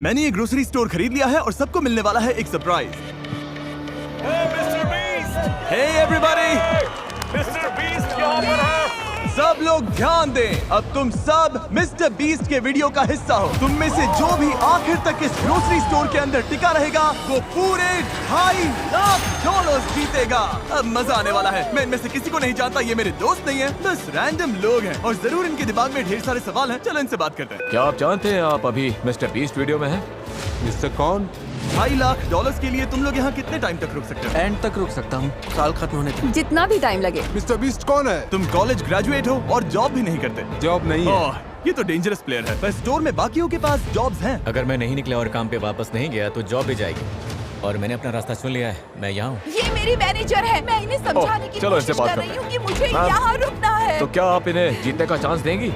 मैंने ये grocery store खरीद लिया है और सबको मिलने वाला है एक surprise. Hey everybody, Mister Beast यहाँ पर है। सब लोग ध्यान दें, अब तुम सब मिस्टर बीस्ट के वीडियो का हिस्सा हो। तुम में से जो भी आखिर तक इस ग्रोसरी स्टोर के अंदर टिका रहेगा वो पूरे $2.5 जीतेगा। अब मजा आने वाला है। मैं इनमें से किसी को नहीं जानता, ये मेरे दोस्त नहीं है, बस रैंडम लोग हैं और जरूर इनके दिमाग में ढेर सारे सवाल हैं। चलो इनसे बात करते हैं। क्या आप जानते हैं आप अभी मिस्टर बीस्ट वीडियो में हैं? मिस्टर कौन? $2.5 के लिए तुम लोग यहाँ कितने टाइम तक रुक सकते हो? एंड तक रुक सकता हूँ, साल खत्म होने तक। जितना भी टाइम लगे। मिस्टर बीस्ट कौन है? तुम कॉलेज ग्रेजुएट हो और जॉब भी नहीं करते। जॉब नहीं है। ओह, ये तो डेंजरस प्लेयर है। पर स्टोर में बाकियों के पास जॉब्स हैं। अगर मैं नहीं निकला और काम पे वापस नहीं गया तो जॉब भी जाएगी। और मैंने अपना रास्ता चुन लिया है, मैं यहाँ हूँ। ये मेरी मैनेजर है, मैं इन्हें समझाने की चलो इनसे कोशिश बात कर करते रही हैं। हूँ कि मुझे हाँ। यहाँ रुकना है। तो क्या आप इन्हें जीतने का चांस देंगी?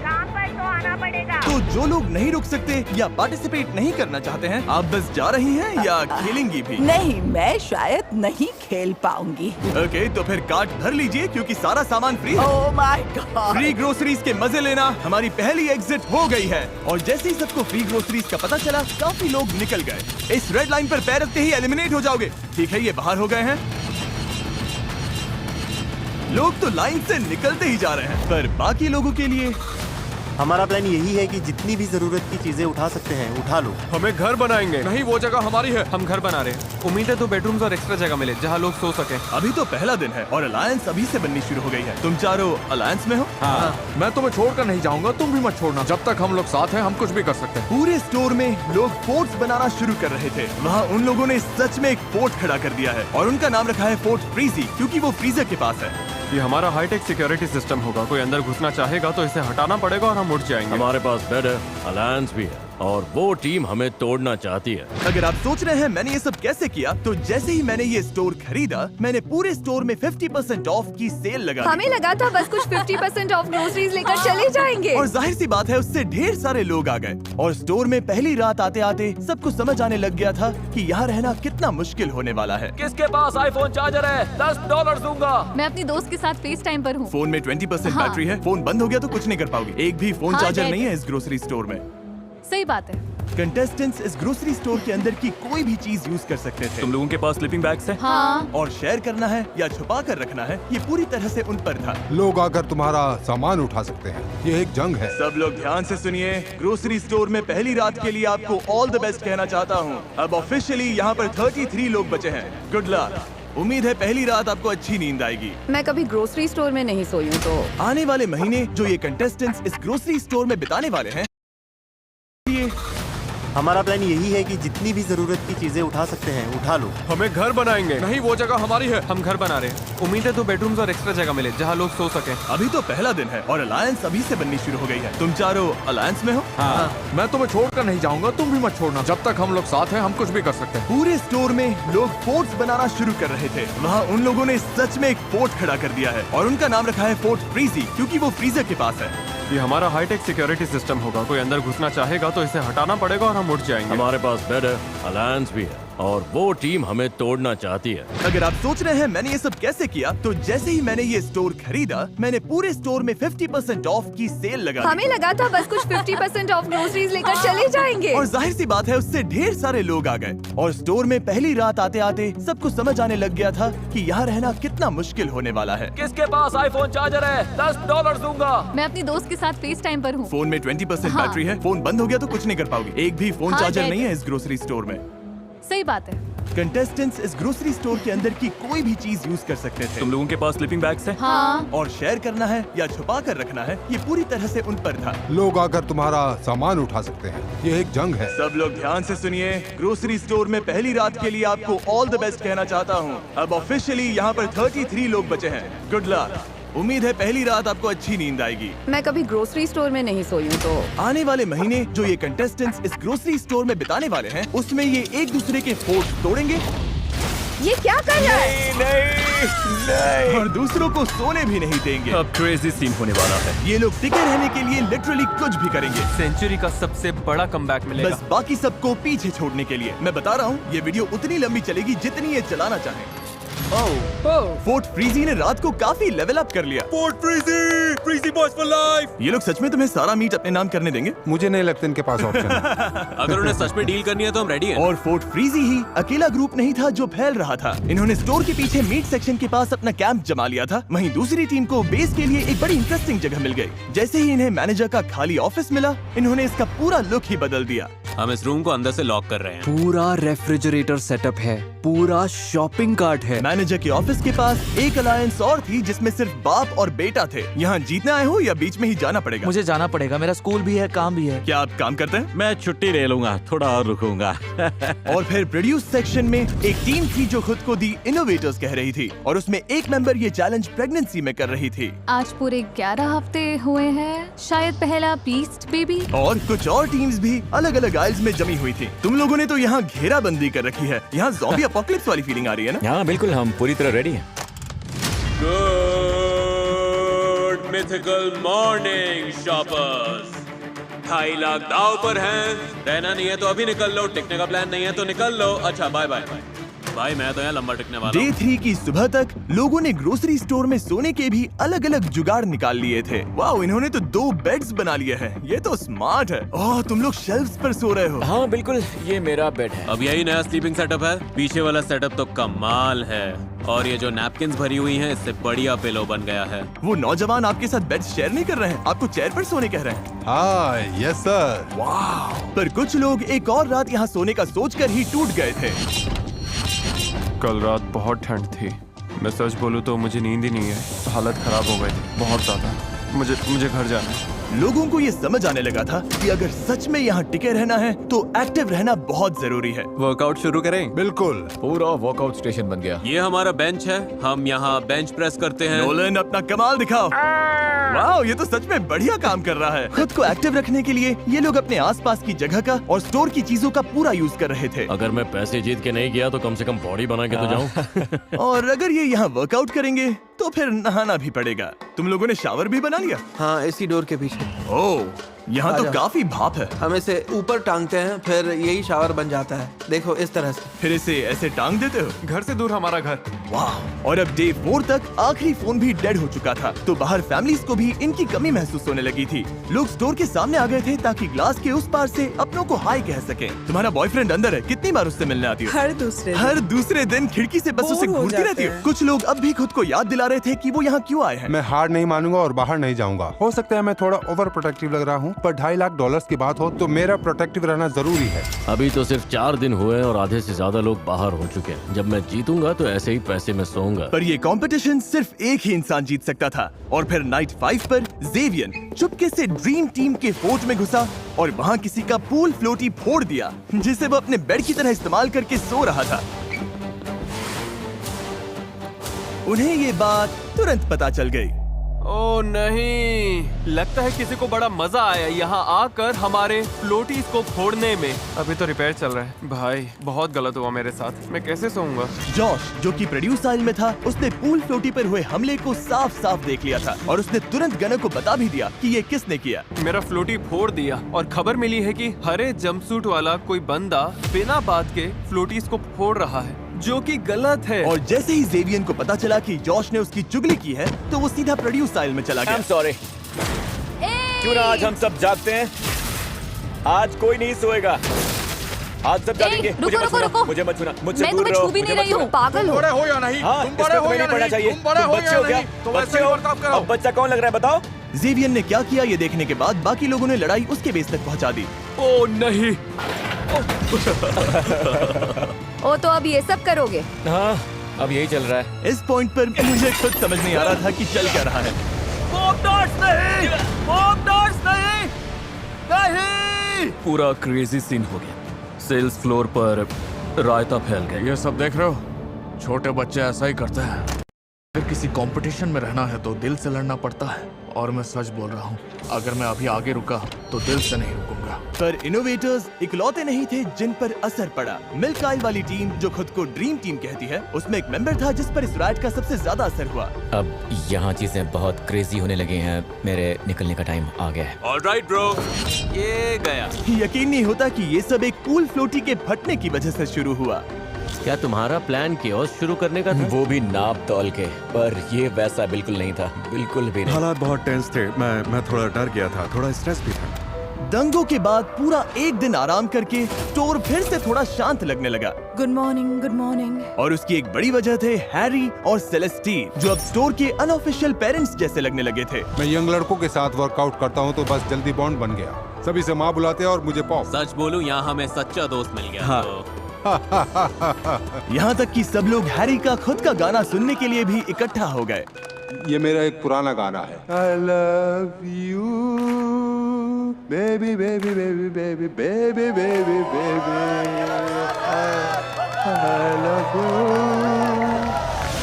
तो जो लोग नहीं रुक सकते या पार्टिसिपेट नहीं करना चाहते हैं, आप बस जा रही हैं या खेलेंगी भी? नहीं, मैं शायद नहीं खेल पाऊंगी। ओके, तो फिर कार्ट भर लीजिए क्योंकि सारा सामान फ्री है। ओह माय गॉड। फ्री ग्रोसरीज के मजे लेना हमारी पहली एग्जिट हो गई है। और जैसे ही सबको फ्री ग्रोसरीज का पता चला, काफी लोग निकल गए। इस रेड लाइन पर पैर रखते ही एलिमिनेट हो जाओगे। ठीक है, ये बाहर हो गए हैं। लोग तो लाइन से निकलते ही जा रहे हैं, पर बाकी लोगों के लिए हमारा प्लान यही है कि जितनी भी जरूरत की चीजें उठा सकते हैं उठा लो। हमें घर बनाएंगे। नहीं, वो जगह हमारी है। हम घर बना रहे हैं। उम्मीद है तो बेडरूम्स और एक्स्ट्रा जगह मिले जहाँ लोग सो सके। अभी तो पहला दिन है और अलायंस अभी से बननी शुरू हो गई है। तुम चारों अलायंस में हो? हाँ। मैं तुम्हें छोड़कर नहीं जाऊंगा, तुम भी मत छोड़ना। जब तक हम लोग साथ हैं हम कुछ भी कर सकते हैं। पूरे स्टोर में लोग फोर्ट्स बनाना शुरू कर रहे थे। वहाँ उन लोगों ने सच में एक फोर्ट खड़ा कर दिया है और उनका नाम रखा है फोर्ट फ्रीजी, क्योंकि वो फ्रीजर के पास है। ये हमारा हाईटेक सिक्योरिटी सिस्टम होगा। कोई अंदर घुसना चाहेगा तो इसे हटाना पड़ेगा और हम उठ जाएंगे। हमारे पास बेड है, अलायंस भी है और वो टीम हमें तोड़ना चाहती है। अगर आप सोच रहे हैं मैंने ये सब कैसे किया, तो जैसे ही मैंने ये स्टोर खरीदा, मैंने पूरे स्टोर में 50% ऑफ की सेल लगा दी। हमें लगा था बस कुछ 50% ऑफ ग्रोसरीज लेकर चले जाएंगे। और जाहिर सी बात है उससे ढेर सारे लोग आ गए और स्टोर में पहली रात आते आते सबको समझ आने लग गया था कि यहाँ रहना कितना मुश्किल होने वाला है। किसके पास आईफोन चार्जर है? $10 दूंगा। मैं अपनी दोस्त के साथ फेस टाइम पर हूँ। फोन में 20% हाँ। बैटरी है। फोन बंद हो गया तो कुछ नहीं कर पाओगे। एक भी फोन हाँ, चार्जर डेड। नहीं है इस ग्रोसरी स्टोर में। सही बात है। कंटेस्टेंट्स इस ग्रोसरी स्टोर के अंदर की कोई भी चीज यूज कर सकते थे। तुम लोगों के पास स्लीपिंग बैग्स हैं? हाँ। और शेयर करना है या छुपा कर रखना है, ये पूरी तरह से उन पर था। लोग आकर तुम्हारा सामान उठा सकते हैं। ये एक जंग है। सब लोग ध्यान से सुनिए। ग्रोसरी स्टोर में पहली रात के लिए आपको ऑल द बेस्ट कहना चाहता हूँ। अब ऑफिशियली यहाँ पर 33 लोग बचे हैं। Good luck. उम्मीद है पहली रात आपको अच्छी नींद आएगी। मैं कभी ग्रोसरी स्टोर में नहीं सोई हूँ तो आने वाले महीने जो ये कंटेस्टेंट्स इस ग्रोसरी स्टोर में बिताने वाले हैं, ये हमारा प्लान यही है कि जितनी भी जरूरत की चीजें उठा सकते हैं उठा लो। हमें घर बनाएंगे। नहीं, वो जगह हमारी है। हम घर बना रहे हैं। उम्मीद है तो बेडरूम्स और एक्स्ट्रा जगह मिले जहाँ लोग सो सके। अभी तो पहला दिन है और अलायंस अभी से बननी शुरू हो गई है। तुम चारों अलायंस में हो? हाँ। मैं तुम्हें छोड़कर नहीं जाऊंगा, तुम भी मत छोड़ना। जब तक हम लोग साथ हैं हम कुछ भी कर सकते हैं। पूरे स्टोर में लोग फोर्ट्स बनाना शुरू कर रहे थे। वहाँ उन लोगों ने सच में एक फोर्ट खड़ा कर दिया है और उनका नाम रखा है फोर्ट फ्रीजी, क्योंकि वो फ्रीजर के पास है। ये हमारा हाईटेक सिक्योरिटी सिस्टम होगा। कोई अंदर घुसना चाहेगा तो इसे हटाना पड़ेगा और हम उठ जाएंगे। हमारे पास बेड है, अलायंस भी है और वो टीम हमें तोड़ना चाहती है। अगर आप सोच रहे हैं मैंने ये सब कैसे किया, तो जैसे ही मैंने ये स्टोर खरीदा, मैंने पूरे स्टोर में 50% ऑफ की सेल लगा दी। हमें लगा था बस कुछ 50% ऑफ ग्रोसरीज लेकर चले जाएंगे। और जाहिर सी बात है उससे ढेर सारे लोग आ गए और स्टोर में पहली रात आते आते सबको समझ आने लग गया था कि यहाँ रहना कितना मुश्किल होने वाला है। किसके पास आईफोन चार्जर है? $10 दूंगा। मैं अपनी दोस्त के साथ फेस टाइम पर हूँ। फोन में 20% हाँ। बैटरी है। फोन बंद हो गया तो कुछ नहीं कर पाओगे। एक भी फोन हाँ, चार्जर डेड। नहीं है इस ग्रोसरी स्टोर में। सही बात है। कंटेस्टेंट्स इस ग्रोसरी स्टोर के अंदर की कोई भी चीज यूज कर सकते थे। तुम लोगों के पास स्लीपिंग बैग्स हैं? हाँ। और शेयर करना है या छुपा कर रखना है, ये पूरी तरह से उन पर था। लोग आकर तुम्हारा सामान उठा सकते हैं। ये एक जंग है। सब लोग ध्यान से सुनिए। ग्रोसरी स्टोर में पहली रात के लिए आपको ऑल द बेस्ट कहना चाहता हूँ। अब ऑफिशियली यहाँ पर 33 लोग बचे हैं। Good luck. उम्मीद है पहली रात आपको अच्छी नींद आएगी। मैं कभी ग्रोसरी स्टोर में नहीं सोई हूँ तो आने वाले महीने जो ये कंटेस्टेंट्स इस ग्रोसरी स्टोर में बिताने वाले हैं, उसमें ये एक दूसरे के फोर्ट तोड़ेंगे ये क्या कर रहा है? नहीं। और दूसरों को सोने भी नहीं देंगे। अब क्रेजी सीन होने वाला है। ये लोग टिके रहने के लिए लिटरली कुछ भी करेंगे। सेंचुरी का सबसे बड़ा कमबैक मिलेगा। बस बाकी सबको पीछे छोड़ने के लिए। मैं बता रहा हूँ ये वीडियो उतनी लंबी चलेगी जितनी ये चलाना चाहे। फोर्ट फ्रीजी ने रात को काफी लेवल अप कर लिया। Fort frizzy, frizzy boys for life. ये लोग सच में तुम्हें सारा मीट अपने नाम करने देंगे? मुझे नहीं लगता इनके पास ऑप्शन है। अगर उन्हें सच में डील करनी है तो हम रेडी हैं। और फोर्ट फ्रीजी ही अकेला ग्रुप नहीं था जो फैल रहा था। इन्होंने स्टोर के पीछे मीट सेक्शन के पास अपना कैंप जमा लिया था। वहीं दूसरी टीम को बेस के लिए एक बड़ी इंटरेस्टिंग जगह मिल गई। जैसे ही इन्हें मैनेजर का खाली ऑफिस मिला, इन्होंने इसका पूरा लुक ही बदल दिया। हम इस रूम को अंदर से लॉक कर रहे हैं। पूरा रेफ्रिजरेटर सेटअप है, पूरा शॉपिंग कार्ट है। मैनेजर के ऑफिस के पास एक अलायंस और थी जिसमें सिर्फ बाप और बेटा थे। यहाँ जीतने आए हो या बीच में ही जाना पड़ेगा? मुझे जाना पड़ेगा, मेरा स्कूल भी है, काम भी है। क्या आप काम करते हैं? मैं छुट्टी ले लूंगा, थोड़ा और रुकूंगा। और फिर प्रोड्यूस सेक्शन में एक टीम थी जो खुद को दी इनोवेटर्स कह रही थी, और उसमें एक मेंबर ये चैलेंज प्रेगनेंसी में कर रही थी। आज पूरे 11 हफ्ते हुए हैं, शायद पहला बीस्ट बेबी। और कुछ और टीम्स भी अलग अलग आइल्स में जमी हुई थी। तुम लोगों ने तो यहाँ घेराबंदी कर रखी है। यहाँ ज़ॉम्बी अपोकलिप्स वाली फीलिंग आ रही है ना? हाँ बिल्कुल, हम पूरी तरह रेडी हैं। Good mythical morning shoppers. 2.5 lakh दाव पर हैं। रहना नहीं है तो अभी निकल लो, टिकने का प्लान नहीं है तो निकल लो। अच्छा बाय बाय। भाई मैं तो यहाँ लंबा टिकने वाला डे 3 की सुबह तक लोगों ने ग्रोसरी स्टोर में सोने के भी अलग अलग जुगाड़ निकाल लिए थे। वाओ, इन्होंने तो 2 बेड्स बना लिए हैं। ये तो स्मार्ट है। ओह, तुम लोग शेल्फ्स पर सो रहे हो। हाँ बिल्कुल, ये मेरा बेड है। अब यही नया स्लीपिंग सेटअप है। पीछे वाला सेटअप तो कमाल है। और ये जो नैपकिन्स भरी हुई हैं, इससे बढ़िया पिलो बन गया है। वो नौजवान आपके साथ बेड शेयर नहीं कर रहे हैं, आपको चेयर पर सोने कह रहे हैं। हाँ, यस सर। पर कुछ लोग एक और रात यहाँ सोने का सोचकर ही टूट गए थे। कल रात बहुत ठंड थी। मैं सच बोलूं तो मुझे नींद ही नहीं है। हालत खराब हो गई थी बहुत ज्यादा। मुझे घर जाना है। लोगों को ये समझ आने लगा था कि अगर सच में यहाँ टिके रहना है तो एक्टिव रहना बहुत जरूरी है। वर्कआउट शुरू करें? बिल्कुल। पूरा वर्कआउट स्टेशन बन गया। ये हमारा बेंच है। हम यहाँ बेंच प्रेस करते हैं। नोलन, अपना कमाल दिखाओ। वाओ, ये तो सच में बढ़िया काम कर रहा है। खुद को एक्टिव रखने के लिए ये लोग अपने आसपास की जगह का और स्टोर की चीजों का पूरा यूज कर रहे थे। अगर मैं पैसे जीत के नहीं गया तो कम से कम बॉडी बना के तो जाऊं। और अगर ये यहाँ वर्कआउट करेंगे तो फिर नहाना भी पड़ेगा। तुम लोगों ने शावर भी बना लिया? हाँ, इसी डोर के पीछे। ओह, यहाँ तो काफी भाप है। हम इसे ऊपर टांगते हैं, फिर यही शावर बन जाता है। देखो इस तरह से। फिर इसे ऐसे टांग देते हो? घर से दूर हमारा घर। वाह। और अब डे 4 तक आखिरी फोन भी डेड हो चुका था, तो बाहर फैमिलीज को भी इनकी कमी महसूस होने लगी थी। लोग स्टोर के सामने आ गए थे ताकि ग्लास के उस पार से अपनों को हाय कह सके। तुम्हारा बॉयफ्रेंड अंदर है, कितनी बार उससे मिलने आती हो? हर दूसरे दिन खिड़की से बस उसे घूरती रहती हो। कुछ लोग अब भी खुद को याद दिला रहे थे कि वो यहाँ क्यों आए हैं। मैं हार नहीं मानूंगा और बाहर नहीं जाऊंगा। हो सकता है मैं थोड़ा ओवर प्रोटेक्टिव लग रहा हूँ, पर $2.5 लाख की बात हो तो मेरा प्रोटेक्टिव रहना जरूरी है। अभी तो सिर्फ 4 दिन हुए और आधे से ज्यादा लोग बाहर हो चुके हैं। जब मैं जीतूंगा तो ऐसे ही पैसे में सोऊंगा। पर ये कंपटीशन सिर्फ एक ही इंसान जीत सकता था। और फिर नाइट 5 पर जेवियन चुपके से ड्रीम टीम के फोर्ट में घुसा और वहाँ किसी का पूल फ्लोटी फोड़ दिया, जिसे वो अपने बेड की तरह इस्तेमाल करके सो रहा था। उन्हें ये बात तुरंत पता चल गई। ओ नहीं, लगता है किसी को बड़ा मजा आया यहाँ आकर हमारे फ्लोटीज को फोड़ने में। अभी तो रिपेयर चल रहा है। भाई बहुत गलत हुआ मेरे साथ। मैं कैसे सोऊंगा? जॉश, जो कि प्रोड्यूस आइल में था, उसने पूल फ्लोटी पर हुए हमले को साफ साफ देख लिया था और उसने तुरंत गनर को बता भी दिया कि ये किसने किया। मेरा फ्लोटी फोड़ दिया और खबर मिली है कि हरे जंपसूट वाला कोई बंदा बिना बात के फ्लोटीज को फोड़ रहा है, जो कि गलत है। और जैसे ही जेवियन को पता चला कि जॉश ने उसकी चुगली की है, तो वो सीधा प्रोड्यूस आइल में चला गया। सॉरी। क्यों ना आज हम सब जागते हैं? आज कोई नहीं सोएगा। आज सब जागेंगे। रुको। मुझे मत छूना, मुझसे मैं दूर तुम्हें रहो। छू भी मुझे नहीं मत रही हूँ, छूना। पागल हो। बड़े हो या नहीं? हाँ, तुम बड़े इसमें हो तुम्हें या नहीं पढ़ना नहीं? चाहिए। तुम बड़े हो बच्चे या हो क्या? नहीं? तुम बच्चे ऐसे हो? बर्ताव करो। अब बच्चा कौन लग रहा है बताओ? जेवियन ने क्या किया ये देखने के बाद बाकी लोगों ने लड़ाई उसके बेस तक पहुंचा दी। ओ नहीं। ओ, तो अब ये सब करोगे? हाँ, अब यही चल रहा है। इस पॉइंट पर मुझे खुद समझ नहीं आ रहा था कि चल क्या रहा है। नहीं! पूरा क्रेजी सीन हो गया। सेल्स फ्लोर पर रायता फैल गया। ये सब देख रहे हो? छोटे बच्चे ऐसा ही करते हैं। अगर किसी कंपटीशन में रहना है तो दिल से लड़ना पड़ता है, और मैं सच बोल रहा हूँ, अगर मैं अभी आगे रुका तो दिल से नहीं रुकूंगा। पर इनोवेटर्स इकलौते नहीं थे जिन पर असर पड़ा। मिल्क आइल वाली टीम, जो खुद को ड्रीम टीम कहती है, उसमें एक मेंबर था जिस पर इस राइट का सबसे ज्यादा असर हुआ। अब यहाँ चीजें बहुत क्रेजी होने लगी हैं। मेरे निकलने का टाइम आ गया है। ऑलराइट ब्रो, ये गया। यकीन नहीं होता कि ये सब एक पूल फ्लोटी के फटने की वजह से शुरू हुआ। क्या तुम्हारा प्लान कियोस्क शुरू करने का था? वो भी नाप तौल के, पर ये वैसा बिल्कुल नहीं था, बिल्कुल भी नहीं। हालात बहुत टेंस थे, मैं थोड़ा डर गया था, थोड़ा स्ट्रेस भी था। दंगों के बाद पूरा एक दिन आराम करके स्टोर फिर से थोड़ा शांत लगने लगा। Good morning, good morning. और उसकी एक बड़ी वजह थे हैरी और सेलेस्टीन, जो अब स्टोर के अनऑफिशियल पेरेंट्स जैसे लगने लगे थे। मैं यंग लड़कों के साथ वर्कआउट करता हूँ तो बस जल्दी बॉन्ड बन गया। सभी से माँ बुलाते हैं और मुझे पॉप। सच बोलूं, यहाँ हमें सच्चा दोस्त मिल गया। हाँ। तो यहाँ तक कि सब लोग हैरी का खुद का गाना सुनने के लिए भी इकट्ठा हो गए। ये मेरा एक पुराना गाना है। I love you, baby, baby, baby, baby, baby, baby, baby. I love you.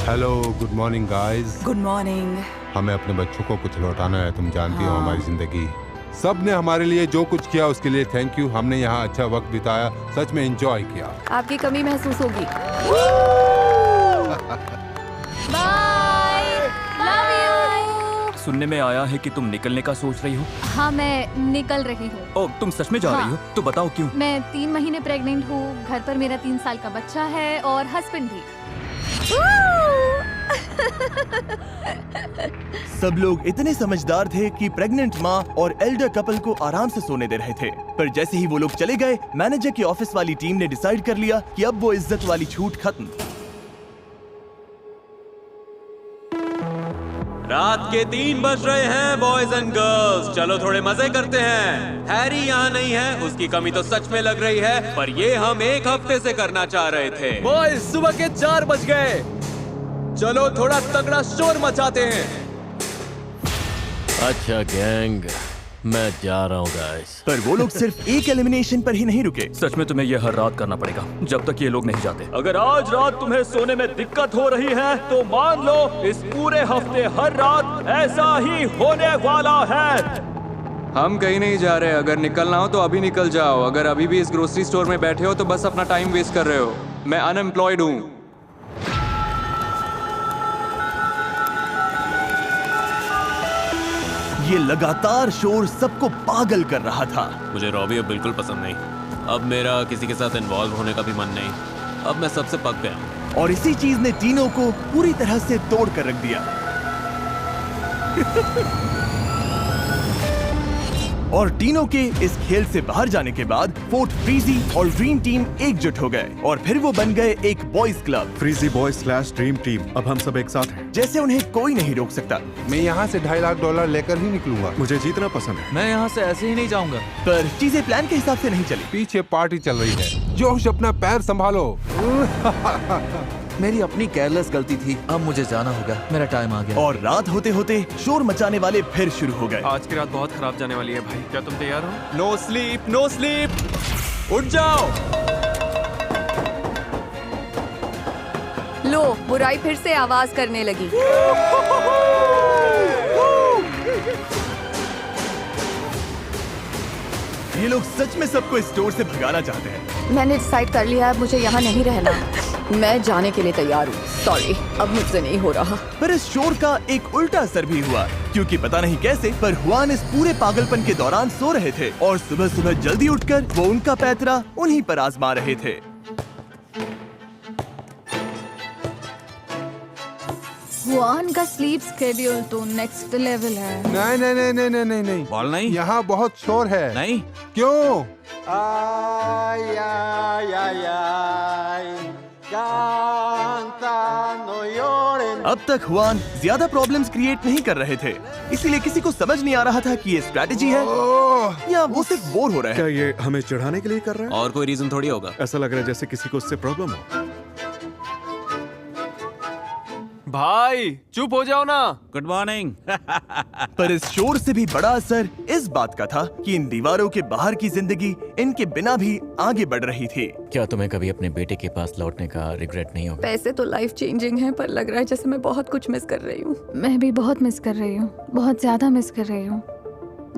Hello, good morning, guys. Good morning. हमें अपने बच्चों को कुछ लौटाना है। तुम जानती हो हमारी जिंदगी। सब ने हमारे लिए जो कुछ किया उसके लिए थैंक यू। हमने यहाँ अच्छा वक्त बिताया, सच में एंजॉय किया। आपकी कमी महसूस होगी। Bye, love you. सुनने में आया है कि तुम निकलने का सोच रही हो। हाँ, मैं निकल रही हूँ। ओ, तुम सच में जा रही हो? तो बताओ क्यों? मैं 3 महीने प्रेग्नेंट हूँ, घर पर मेरा 3 साल का बच्चा है और हस्बैंड भी। सब लोग इतने समझदार थे कि प्रेग्नेंट माँ और एल्डर कपल को आराम से सोने दे रहे थे। पर जैसे ही वो लोग चले गए, मैनेजर की ऑफिस वाली टीम ने डिसाइड कर लिया कि अब वो इज्जत वाली छूट खत्म। रात के 3 बज रहे हैं बॉयज एंड गर्ल्स, चलो थोड़े मजे करते हैं। हैरी यहाँ नहीं है, उसकी कमी तो सच में लग रही है, पर ये हम 1 हफ्ते से करना चाह रहे थे। बॉयज, सुबह के 4 बज गए, चलो थोड़ा तगड़ा शोर मचाते हैं। अच्छा गैंग, मैं जा रहा हूँ गाइस। पर वो लोग सिर्फ एक एलिमिनेशन पर ही नहीं रुके। सच में तुम्हें ये हर रात करना पड़ेगा जब तक ये लोग नहीं जाते। अगर आज रात तुम्हें सोने में दिक्कत हो रही है तो मान लो इस पूरे हफ्ते हर रात ऐसा ही होने वाला है। हम कहीं नहीं जा रहे, अगर निकलना हो तो अभी निकल जाओ। अगर अभी भी इस ग्रोसरी स्टोर में बैठे हो तो बस अपना टाइम वेस्ट कर रहे हो। मैं अनएम्प्लॉयड हूँ। ये लगातार शोर सबको पागल कर रहा था। मुझे रॉबी अब बिल्कुल पसंद नहीं। अब मेरा किसी के साथ इन्वॉल्व होने का भी मन नहीं। अब मैं सबसे पक गया। और इसी चीज ने टीनो को पूरी तरह से तोड़ कर रख दिया। और टीनो के इस खेल से बाहर जाने के बाद फोर्ट फ्रीजी और ड्रीम टीम एकजुट हो गए और फिर वो बन गए एक boys club, frizzy boys / dream team. अब हम सब एक साथ हैं। जैसे उन्हें कोई नहीं रोक सकता। मैं यहाँ से $2.5 लाख लेकर ही निकलूंगा। मुझे जीतना पसंद है। मैं यहाँ से ऐसे ही नहीं जाऊंगा। पर चीजें प्लान के हिसाब से नहीं चली। पीछे पार्टी चल रही है। जोश, अपना पैर संभालो। मेरी अपनी केयरलेस गलती थी। अब मुझे जाना होगा, मेरा टाइम आ गया। और रात होते होते शोर मचाने वाले फिर शुरू हो गए। आज की रात बहुत खराब जाने वाली है भाई, क्या तुम तैयार हो? नो स्लीप, नो स्लीप, उठ जाओ। लो, बुराई फिर से आवाज करने लगी। ये लोग सच में सबको इस स्टोर से भगाना चाहते हैं। मैंने डिसाइड कर लिया है, अब मुझे यहाँ नहीं रहना। मैं जाने के लिए तैयार हूँ। सॉरी, अब मुझसे नहीं हो रहा। पर इस शोर का एक उल्टा असर भी हुआ, क्योंकि पता नहीं कैसे पर हुआन इस पूरे पागलपन के दौरान सो रहे थे और सुबह सुबह जल्दी उठकर वो उनका पैतरा उन्हीं पर आजमा रहे थे। हुआन का स्लीप स्केड्यूल तो नेक्स्ट लेवल है। नहीं नहीं नहीं नहीं नहीं नहीं नहीं, बॉल नहीं, यहाँ बहुत शोर है। नहीं क्यों? अब तक हुआन ज्यादा प्रॉब्लम्स क्रिएट नहीं कर रहे थे, इसीलिए किसी को समझ नहीं आ रहा था कि ये स्ट्रैटेजी है या वो सिर्फ बोर हो रहे हैं। क्या ये हमें चढ़ाने के लिए कर रहा है? और कोई रीजन थोड़ी होगा। ऐसा लग रहा है जैसे किसी को उससे प्रॉब्लम हो। भाई चुप हो जाओ ना। Good morning. पर इस शोर से भी बड़ा असर इस बात का था कि इन दीवारों के बाहर की जिंदगी इनके बिना भी आगे बढ़ रही थी। क्या तुम्हें कभी अपने बेटे के पास लौटने का रिग्रेट नहीं होगा? पैसे तो लाइफ चेंजिंग है, पर लग रहा है जैसे मैं बहुत कुछ मिस कर रही हूँ। मैं भी बहुत मिस कर रही हूँ, बहुत ज्यादा मिस कर रही हूँ।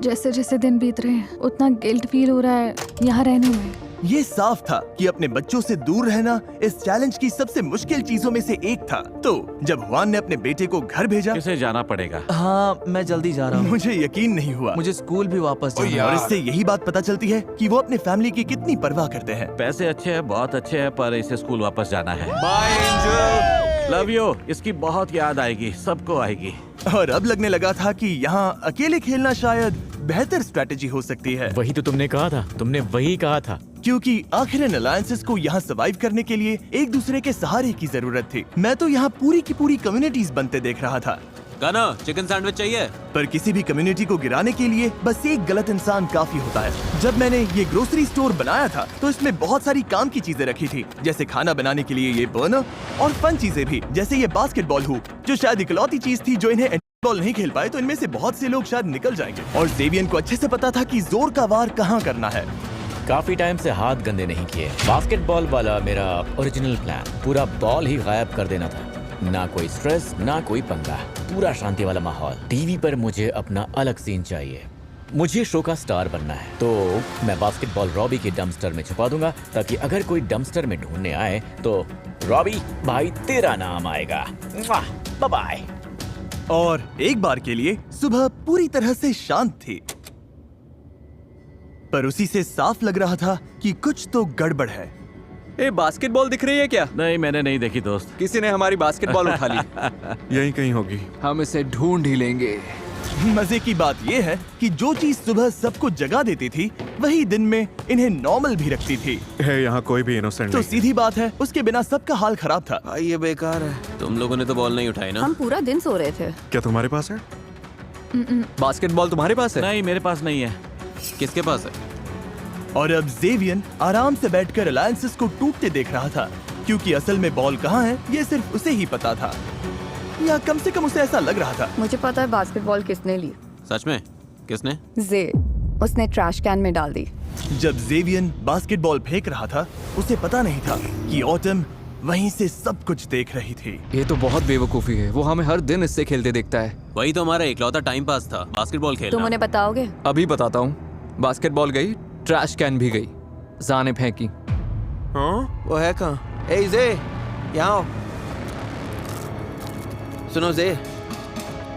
जैसे जैसे दिन बीत रहे हैं उतना गिल्ट फील हो रहा है यहाँ रहने में। ये साफ था कि अपने बच्चों से दूर रहना इस चैलेंज की सबसे मुश्किल चीजों में से एक था। तो जब जुआन ने अपने बेटे को घर भेजा, किसे जाना पड़ेगा? हाँ, मैं जल्दी जा रहा हूँ। मुझे यकीन नहीं हुआ। मुझे स्कूल भी वापस जाना है। और इससे यही बात पता चलती है कि वो अपने फैमिली की कितनी परवाह करते हैं। पैसे अच्छे हैं, बहुत अच्छे हैं, पर इसे स्कूल वापस जाना है। Bye angel, love you. इसकी बहुत याद आएगी, सबको आएगी। और अब लगने लगा था कि यहाँ अकेले खेलना शायद बेहतर स्ट्रेटेजी हो सकती है। वही तो तुमने कहा था, तुमने वही कहा था। क्योंकि आखिर इन अलायंसेस को यहाँ सर्वाइव करने के लिए एक दूसरे के सहारे की जरूरत थी। मैं तो यहाँ पूरी की पूरी कम्युनिटीज बनते देख रहा था। गाना चिकन सैंडविच चाहिए? पर किसी भी कम्युनिटी को गिराने के लिए बस एक गलत इंसान काफी होता है। जब मैंने ये ग्रोसरी स्टोर बनाया था तो इसमें बहुत सारी काम की चीजें रखी थी, जैसे खाना बनाने के लिए ये बर्नर और फन चीजें भी, जैसे ये बास्केटबॉल हुप, जो शायद इकलौती चीज थी जो इन्हें बॉल नहीं खेल पाए तो इनमें से बहुत से लोग शायद निकल जाएंगे। और जेवियन को अच्छे से पता था कि जोर का वार कहाँ करना है। काफी टाइम से हाथ गंदे नहीं किए। बास्केटबॉल वाला मेरा ओरिजिनल प्लान, पूरा बॉल ही गायब कर देना था। ना कोई स्ट्रेस, ना कोई पंगा, पूरा शांति वाला माहौल। टीवी पर मुझे अपना अलग सीन चाहिए। मुझे शो का स्टार बनना है, तो मैं बास्केटबॉल रॉबी के डंपस्टर में छुपा दूंगा, ताकि अगर कोई डंपस्टर में ढूंढने आए तो रॉबी भाई तेरा नाम आएगा। Bye bye. और एक बार के लिए सुबह पूरी तरह से शांत थी, पर उसी से साफ लग रहा था कि कुछ तो गड़बड़ है। ए, बास्केटबॉल दिख रही है क्या? नहीं, मैंने नहीं देखी दोस्त। किसी ने हमारी बास्केटबॉल उठा ली। यहीं कहीं होगी। हम इसे ढूंढ ही लेंगे। मजे की बात यह है कि जो चीज सुबह सबको जगा देती थी वही दिन में इन्हें नॉर्मल भी रखती थी। है यहाँ कोई भी इनोसेंट तो नहीं। सीधी बात है, उसके बिना सबका हाल खराब था। भाई ये बेकार है। तुम लोगों ने तो बॉल नहीं उठाई ना? हम पूरा दिन सो रहे थे। क्या तुम्हारे पास है? बास्केटबॉल तुम्हारे पास है? नहीं, मेरे पास नहीं है। किसके पास है? और अब जेवियन आराम से बैठकर अलायंसेस को टूटते देख रहा था, क्योंकि असल में बॉल कहाँ है ये सिर्फ उसे ही पता था, या कम से कम उसे ऐसा लग रहा था। मुझे पता है बास्केटबॉल किसने ली। सच में? किसने? जे, उसने ट्रैश कैन में डाल दी। जब जेवियन बास्केटबॉल फेंक रहा था उसे पता नहीं था कि ऑटम वहीं से सब कुछ देख रही थी। ये तो बहुत बेवकूफी है। वो हमें हर दिन इससे खेलते देखता है। वही तो हमारा इकलौता टाइम पास था, बास्केटबॉल खेलना। तुम उन्हें बताओगे? अभी बताता हूँ। बास्केटबॉल गई, ट्रैश कैन भी गई, जा ने फेंकी। हाँ? वो है कहाँ? ए जे, यहाँ आओ। सुनो जे,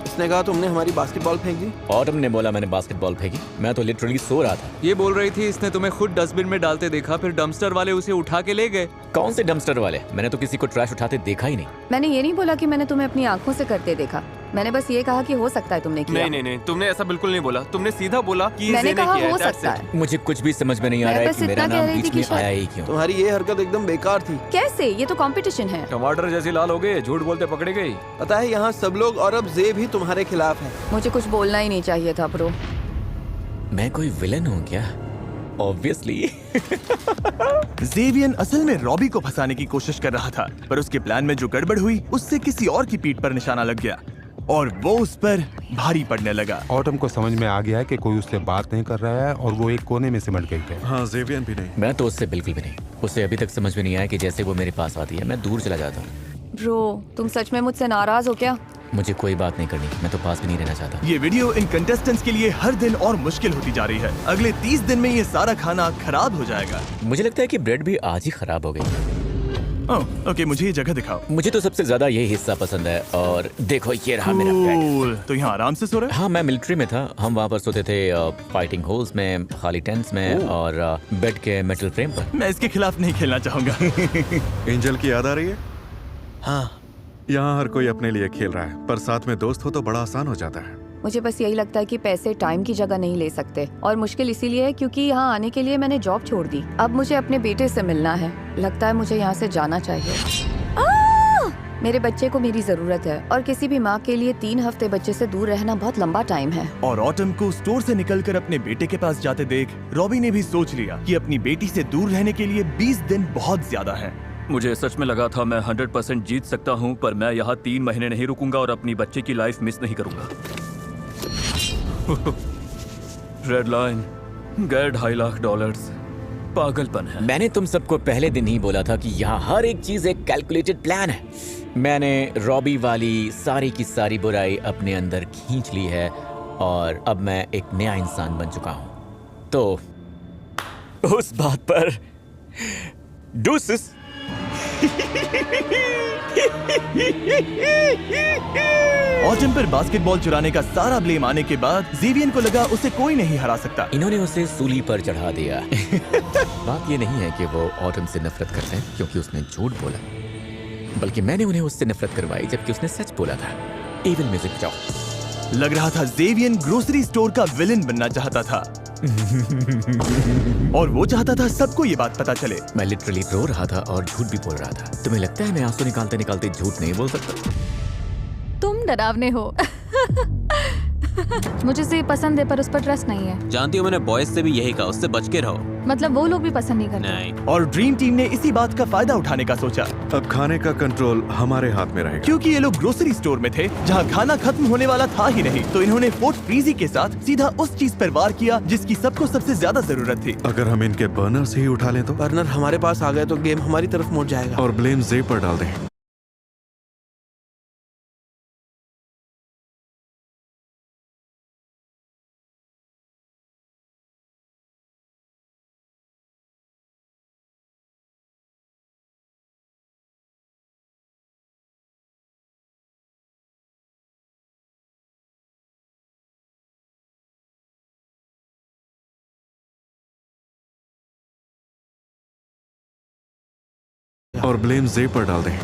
इसने कहा तुमने हमारी बास्केटबॉल फेंक दी। ऑटम ने बोला मैंने बास्केटबॉल फेंकी। मैं तो लिटरली सो रहा था। ये बोल रही थी इसने तुम्हें खुद डस्टबिन में डालते देखा, फिर डंपस्टर वाले उसे उठा के ले गए। कौन से डंपस्टर वाले? मैंने तो किसी को ट्रैश उठाते देखा ही नहीं। मैंने ये नहीं बोला कि मैंने तुम्हें अपनी आंखों से करते देखा। मैंने बस ये कहा कि हो सकता है तुमने किया। नहीं, तुमने ऐसा बिल्कुल नहीं बोला। तुमने सीधा बोला कि मैंने कहा हो सकता है। मुझे कुछ भी समझ में नहीं आ मैं रहा है बस कि मेरा इतना कह नाम रही थी बीच में कि शायद- आया ही क्यों। तुम्हारी ये हरकत एकदम बेकार थी। कैसे? ये तो कंपटीशन है। टमाटर जैसी लाल हो गए, झूठ बोलते पकड़े गई। पता है यहाँ सब लोग और अब जे भी तुम्हारे खिलाफ है। मुझे कुछ बोलना ही नहीं चाहिए था ब्रो। मैं कोई विलन हूँ क्या? ऑब्वियसली। जेवियन असल में रॉबी को फंसाने की कोशिश कर रहा था, पर उसके प्लान में जो गड़बड़ हुई उससे किसी और की पीठ पर निशाना लग गया और वो उस पर भारी पड़ने लगा। ऑटम को समझ में आ गया है कि कोई उससे बात नहीं कर रहा है और वो एक कोने में सिमट गई है। हाँ, जेवियन भी नहीं। मैं तो उससे बिल्कुल भी नहीं। उसे अभी तक समझ में नहीं आया कि जैसे वो मेरे पास आती है मैं दूर चला जाता हूँ। ब्रो, तुम सच में मुझसे नाराज हो क्या? मुझे कोई बात नहीं करनी, मैं तो पास भी नहीं रहना चाहता। ये वीडियो इन कंटेस्टेंट्स के लिए हर दिन और मुश्किल होती जा रही है। अगले 30 दिन में ये सारा खाना खराब हो जाएगा। मुझे लगता है कि ब्रेड भी आज ही खराब हो गई। ओके, मुझे ये जगह दिखाओ। मुझे तो सबसे ज्यादा ये हिस्सा पसंद है। और देखो ये रहा मेरा बेड। Cool. तो यहाँ आराम से सो रहे? हाँ, मैं मिलिट्री में था। हम वहाँ पर सोते थे फाइटिंग होल्स में, खाली टेंट्स में और बेड के मेटल फ्रेम पर। मैं इसके खिलाफ नहीं खेलना चाहूंगा। एंजल की याद आ रही है? हाँ, यहाँ हर कोई अपने लिए खेल रहा है, पर साथ में दोस्त हो तो बड़ा आसान हो जाता है। मुझे बस यही लगता है कि पैसे टाइम की जगह नहीं ले सकते, और मुश्किल इसीलिए है क्योंकि यहाँ आने के लिए मैंने जॉब छोड़ दी। अब मुझे अपने बेटे से मिलना है। लगता है मुझे यहाँ से जाना चाहिए। मेरे बच्चे को मेरी जरूरत है, और किसी भी माँ के लिए 3 हफ्ते बच्चे से दूर रहना बहुत लंबा टाइम है। और ऑटम को स्टोर से निकलकर अपने बेटे के पास जाते देख रॉबी ने भी सोच लिया कि अपनी बेटी से दूर रहने के लिए 20 दिन बहुत ज्यादा है। मुझे सच में लगा था मैं 100% जीत सकता हूँ, पर मैं यहाँ 3 महीने नहीं रुकूंगा और अपनी बच्चे की लाइफ मिस नहीं करूंगा। रेड लाइन गए $2.5 लाख। पागलपन है। मैंने तुम सबको पहले दिन ही बोला था कि यहाँ हर एक चीज एक कैलकुलेटेड प्लान है। मैंने रॉबी वाली सारी की सारी बुराई अपने अंदर खींच ली है और अब मैं एक नया इंसान बन चुका हूँ। तो उस बात पर डूसिस। ऑटम पर बास्केटबॉल चुराने का सारा ब्लेम आने के बाद जेवियन को लगा उसे कोई नहीं हरा सकता। इन्होंने उसे सूली पर चढ़ा दिया। बात ये नहीं है कि वो ऑटम से नफरत करते हैं क्योंकि उसने झूठ बोला, बल्कि मैंने उन्हें उससे नफरत करवाई जबकि उसने सच बोला था। एविल म्यूजिक बजाओ। लग रहा था जेवियन ग्रोसरी स्टोर का विलेन बनना चाहता था और वो चाहता था सबको ये बात पता चले। मैं लिटरली रो रहा था और झूठ भी बोल रहा था। तुम्हें लगता है मैं आंसू निकालते निकालते झूठ नहीं बोल सकता? तुम डरावने हो। मुझे से पसंद है पर उस पर ट्रस्ट नहीं है। जानती हूँ, मैंने बॉयज से भी यही कहा, उससे बच के रहो। मतलब वो लोग भी पसंद नहीं करते। नहीं। और ड्रीम टीम ने इसी बात का फायदा उठाने का सोचा। अब खाने का कंट्रोल हमारे हाथ में रहेगा। क्योंकि ये लोग ग्रोसरी स्टोर में थे जहाँ खाना खत्म होने वाला था ही नहीं, तो इन्होंने फोर्ट फ्रीजी के साथ सीधा उस चीज पर वार किया जिसकी सबको सबसे ज्यादा जरूरत थी। अगर हम इनके बर्नर से ही उठा लें तो? बर्नर हमारे पास आ गए तो गेम हमारी तरफ मुड़ जाएगा। और ब्लेम जे पर डाल दें। और ब्लेम जे पर डाल दें।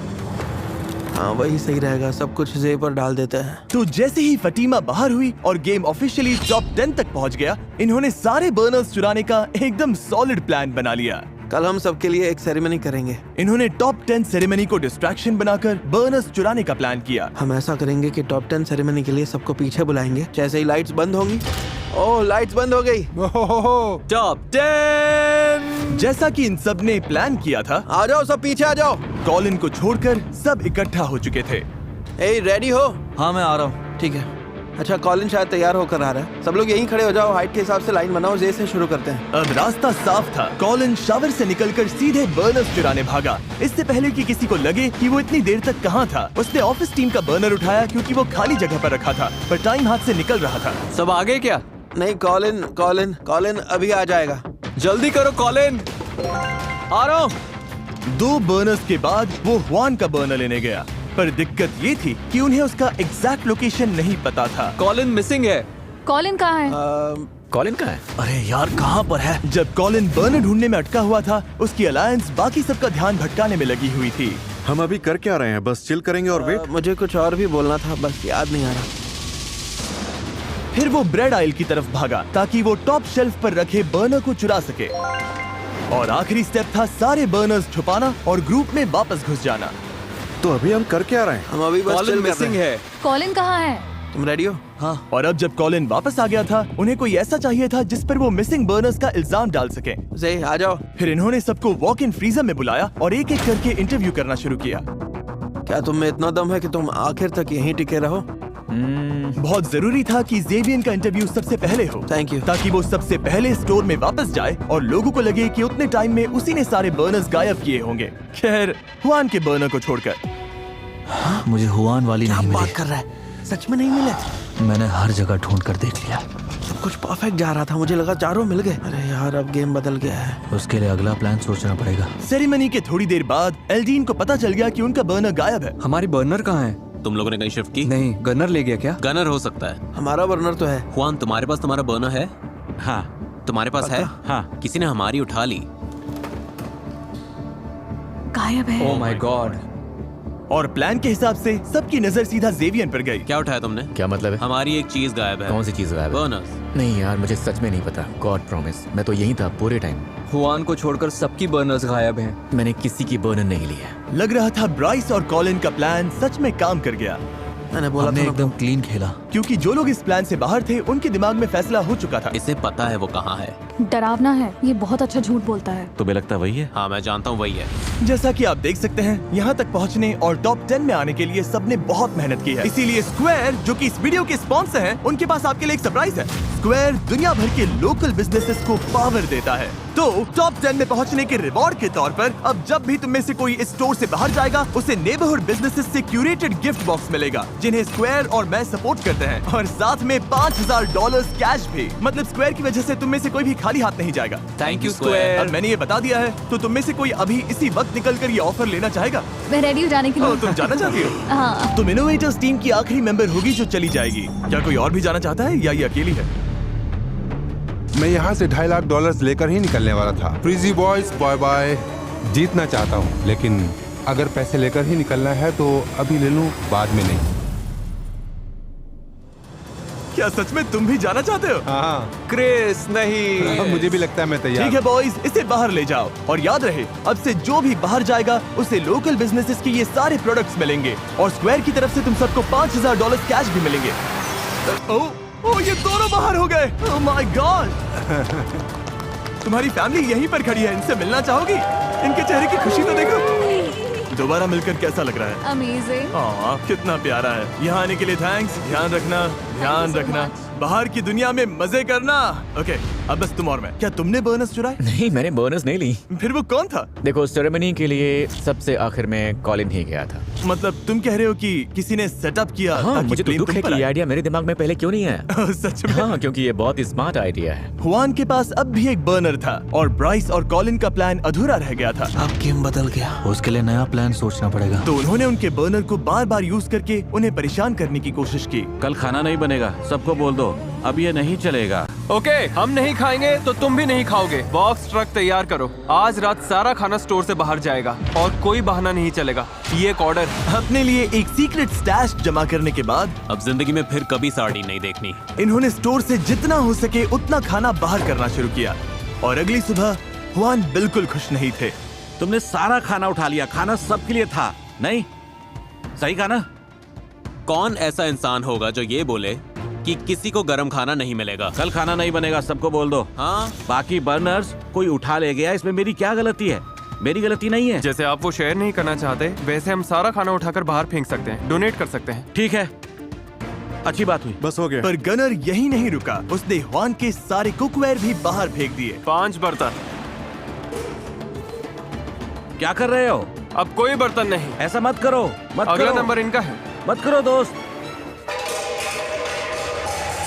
हाँ वही सही रहेगा, सब कुछ जे पर डाल देते हैं। तो जैसे ही फटीमा बाहर हुई और गेम ऑफिशियली टॉप 10 तक पहुंच गया, इन्होंने सारे बर्नर्स चुराने का एकदम सॉलिड प्लान बना लिया। कल हम सबके लिए एक सेरेमनी करेंगे। इन्होंने टॉप 10 सेरेमनी को डिस्ट्रैक्शन बनाकर बर्नर्स चुराने का प्लान किया। हम ऐसा करेंगे कि टॉप 10 सेरेमनी के लिए सबको पीछे बुलाएंगे। जैसे ही लाइट्स बंद होंगी, ओह लाइट्स बंद हो गई। टॉप 10। जैसा कि इन सब ने प्लान किया था, आ जाओ सब पीछे आ जाओ। कॉलिन को छोड़कर सब इकट्ठा हो चुके थे। ए रेडी हो? हाँ मैं आ रहा हूँ। ठीक है। अच्छा कॉलिन शायद तैयार होकर आ रहा है। सब लोग यहीं खड़े हो जाओ, हाइट के हिसाब से लाइन बनाओ। जे से शुरू करते हैं। अब रास्ता साफ था। कॉलिन शावर से निकलकर सीधे बर्नर्स चुराने भागा। इससे पहले कि किसी को लगे कि वो इतनी देर तक कहाँ था, उसने ऑफिस टीम का बर्नर उठाया क्योंकि वो खाली जगह पर रखा था, पर टाइम हाथ से निकल रहा था। सब आ गए क्या? नहीं, कॉलिन कॉलिन कॉलिन अभी आ जाएगा। जल्दी करो कॉलिन। आ रहा हूँ। 2 बर्नर्स के बाद वो हुआन का बर्नर लेने गया, पर दिक्कत ये थी कि उन्हें उसका एग्जैक्ट लोकेशन नहीं पता था। कॉलिन मिसिंग है। कॉलिन कहाँ है? कॉलिन कहाँ है? अरे यार कहाँ पर है? जब कॉलिन बर्नर ढूंढने में अटका हुआ था, उसकी अलायंस बाकी सबका ध्यान भटकाने में लगी हुई थी। हम अभी कर क्या रहे हैं? बस चिल करेंगे और वेट। मुझे कुछ और भी बोलना था, बस याद नहीं आ रहा। फिर वो ब्रेड आइल की तरफ भागा ताकि वो टॉप शेल्फ पर रखे बर्नर को चुरा सके। और आखिरी स्टेप था सारे बर्नर्स छुपाना और ग्रुप में वापस घुस जाना। तो अभी हम कर क्या रहे हैं? हम अभी बस कॉलिन chill कर मिसिंग रहे हैं। है। कॉलिन कहाँ है? तुम रेडी हो? हाँ। और अब जब कॉलिन वापस आ गया था, उन्हें कोई ऐसा चाहिए था जिस पर वो मिसिंग बर्नर्स का इल्जाम डाल सके। जे आ जाओ। फिर इन्होंने सबको वॉक इन फ्रीजर में बुलाया और एक एक करके इंटरव्यू करना शुरू किया। क्या तुम में इतना दम है कि तुम आखिर तक यहीं टिके रहो? बहुत जरूरी था कि जेवियन का इंटरव्यू सबसे पहले हो। Thank you. ताकि वो सबसे पहले स्टोर में वापस जाए और लोगों को लगे कि उतने टाइम में उसी ने सारे बर्नर्स गायब किए होंगे। खैर हुआन के बर्नर को छोड़कर। मुझे हुआन वाली क्या नहीं बात मिली। कर रहा है? सच में नहीं मिले? मैंने हर जगह ढूंढ कर देख लिया। सब कुछ परफेक्ट जा रहा था, मुझे लगा चारों मिल गए। अरे यार अब गेम बदल गया है। उसके लिए अगला प्लान सोचना पड़ेगा। सेरेमनी के थोड़ी देर बाद एल्डीन को पता चल गया कि उनका बर्नर गायब है। हमारी बर्नर कहाँ है? तुम लोगों ने कहीं शिफ्ट की? नहीं, गनर ले गया क्या? गनर हो सकता है। हमारा बर्नर तो है। हुआन तुम्हारे पास तुम्हारा बर्नर है? हाँ। तुम्हारे पास है? हाँ। किसी ने हमारी उठा ली। गायब है। ओह माय गॉड। और प्लान के हिसाब से सबकी नजर सीधा जेवियन पर गई। क्या उठाया तुमने? क्या मतलब है? हमारी एक चीज गायब है। कौन सी चीज गायब है? बर्नर्स। नहीं यार, मुझे सच में नहीं पता। गॉड प्रॉमिस, मैं तो यहीं था पूरे टाइम। हुआन को छोड़कर सबकी बर्नर्स गायब हैं। मैंने किसी की बर्नर नहीं ली है। लग रहा था ब्राइस और कॉलिन का प्लान सच में काम कर गया। मैंने बोला हमने था ना। एकदम क्लीन खेला। क्योंकि जो लोग इस प्लान से बाहर थे, उनके दिमाग में फैसला हो चुका था। इसे पता है वो कहाँ है। डरावना है, ये बहुत अच्छा झूठ बोलता है। तुम्हें लगता वही है? हाँ मैं जानता हूँ वही है। जैसा कि आप देख सकते हैं, यहाँ तक पहुँचने और टॉप 10 में आने के लिए सबने बहुत मेहनत की है। इसीलिए स्क्वायर, जो कि इस वीडियो के स्पॉन्सर हैं, उनके पास आपके लिए एक सरप्राइज है। स्क्वायर दुनिया भर के लोकल बिजनेसेस को पावर देता है। तो टॉप 10 में पहुंचने के रिवॉर्ड के तौर पर अब जब भी तुम में से कोई इस स्टोर से बाहर जाएगा, उसे नेबरहुड बिजनेसेस से क्यूरेटेड गिफ्ट बॉक्स मिलेगा, जिन्हें स्क्वायर और मैं सपोर्ट करते हैं, और साथ में $5000 कैश भी। मतलब स्क्वायर की वजह से तुम में से कोई भी खाली हाथ नहीं जाएगा। Thank you square. अब मैंने ये बता दिया है, तो तुम में से कोई अभी इसी वक्त निकल कर ये ऑफर लेना चाहेगा? मैं रेडी हूँ जाने के लिए। तुम जाना चाहती हो? हाँ। तुम इनोवेटर्स टीम की आखिरी मेंबर होगी जो चली जाएगी। क्या कोई और भी जाना चाहता है या ये अकेली है? मैं यहाँ से $2.5 लाख लेकर ही निकलने वाला था। प्रीजी बॉयज, बाय बाय। जीतना चाहता हूँ, लेकिन अगर पैसे लेकर ही निकलना है तो अभी ले लूँ, बाद में नहीं। क्या सच में तुम भी जाना चाहते हो? हाँ क्रिस नहीं। मुझे भी लगता है मैं तैयार। ठीक है बॉयज, इसे बाहर ले जाओ, और याद रहे, अब से जो भी बाहर जाएगा उसे लोकल बिजनेसेस के ये सारे प्रोडक्ट्स मिलेंगे, और स्क्वायर की तरफ से तुम सबको $5000 कैश भी मिलेंगे। ओह, ये दोनों बाहर हो गए। ओह माय गॉड। तुम्हारी फैमिली यहीं पर खड़ी है, इनसे मिलना चाहोगी? इनके चेहरे की खुशी तो देखो। दोबारा मिलकर कैसा लग रहा है? अमेजिंग। कितना प्यारा है। यहाँ आने के लिए थैंक्स। ध्यान रखना। बाहर की दुनिया में मजे करना। ओके, अब बस तुम और मैं। क्या तुमने बोनस चुराए? नहीं, मैंने बोनस नहीं ली। फिर वो कौन था? देखो, सेरेमनी के लिए सबसे आखिर में कॉलिन ही गया था। मतलब तुम कह रहे हो कि किसी ने सेटअप किया? हाँ, ताकि मुझे तो प्लेन दुख तुम है पर कि ये आए? आइडिया मेरे दिमाग में पहले क्यों नहीं आया। सच में? हाँ, क्योंकि ये बहुत ही स्मार्ट आइडिया है। हुआन के पास अब भी एक बर्नर था, और ब्राइस और कॉलिन का प्लान अधूरा रह गया था। अब गेम बदल गया। उसके लिए नया प्लान सोचना पड़ेगा। तो उन्होंने उनके बर्नर को बार बार यूज करके उन्हें परेशान करने की कोशिश की। कल खाना नहीं बनेगा, सबको बोल दो, अब ये नहीं चलेगा। ओके, हम नहीं खाएंगे तो तुम भी नहीं खाओगे। बॉक्स ट्रक तैयार करो। आज रात सारा खाना स्टोर से बाहर जाएगा और कोई बहाना नहीं चलेगा। ये एक ऑर्डर। अपने लिए एक सीक्रेट स्टैश जमा करने के बाद अब जिंदगी में फिर कभी साड़ी नहीं देखनी। इन्होंने स्टोर से जितना हो सके उतना खाना बाहर करना शुरू किया, और अगली सुबह हुआन बिल्कुल खुश नहीं थे। तुमने सारा खाना उठा लिया, खाना सबके लिए था, नहीं? सही कहा ना? कौन ऐसा इंसान होगा जो ये बोले कि किसी को गरम खाना नहीं मिलेगा? कल खाना नहीं बनेगा, सबको बोल दो। हाँ, बाकी बर्नर्स कोई उठा ले गया, इसमें मेरी क्या गलती है? मेरी गलती नहीं है। जैसे आप वो शेयर नहीं करना चाहते, वैसे हम सारा खाना उठाकर बाहर फेंक सकते हैं, डोनेट कर सकते हैं। ठीक है, अच्छी बात हुई। बस हो गया। पर गनर यही नहीं रुका, उसने हुआन के सारे कुकवेयर भी बाहर फेंक दिए। 5 बर्तन। क्या कर रहे हो? अब कोई बर्तन नहीं। ऐसा मत करो, मत अगला करो। नंबर इनका है। मत करो दोस्त।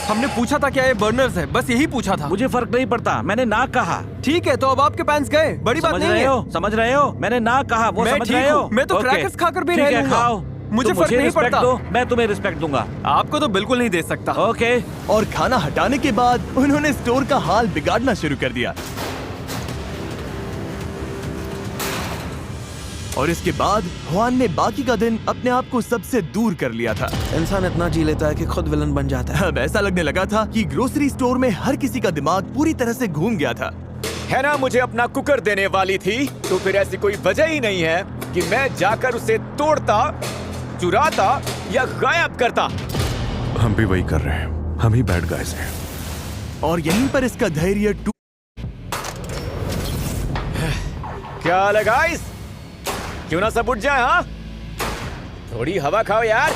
हमने पूछा था क्या ये बर्नर्स है, बस यही पूछा था। मुझे फर्क नहीं पड़ता, मैंने ना कहा। ठीक है, तो अब आपके पैंट्स गए, बड़ी बात नहीं है। समझ रहे हो? मैंने ना कहा, वो मैं समझ ठीक रहे हो? हूँ, मैं तो ओके। क्रैकर्स खाकर भी ठीक रह है, लूंगा। खाओ। मुझे तुम फर्क नहीं रिस्पेक्ट पड़ता। दो, मैं तुम्हें रिस्पेक्ट दूंगा। आपको तो बिल्कुल नहीं दे सकता। ओके। और खाना हटाने के बाद उन्होंने स्टोर का हाल बिगाड़ना शुरू कर दिया, और इसके बाद हुआन ने बाकी का दिन अपने आप को सबसे दूर कर लिया था। इंसान इतना जी लेता है कि खुद विलन बन जाता है। अब ऐसा लगने लगा था कि ग्रोसरी स्टोर में हर किसी का दिमाग पूरी तरह से घूम गया था। है ना, मुझे अपना कुकर देने वाली थी, तो फिर ऐसी कोई वजह ही नहीं है कि मैं जाकर उसे तोड़ता, चुराता या गायब करता। हम भी वही कर रहे हैं, हम ही बैड गाइस हैं। और यहीं पर इसका धैर्य क्या हाल है गाइस? क्यों ना सब उठ जाए? हाँ, थोड़ी हवा खाओ यार।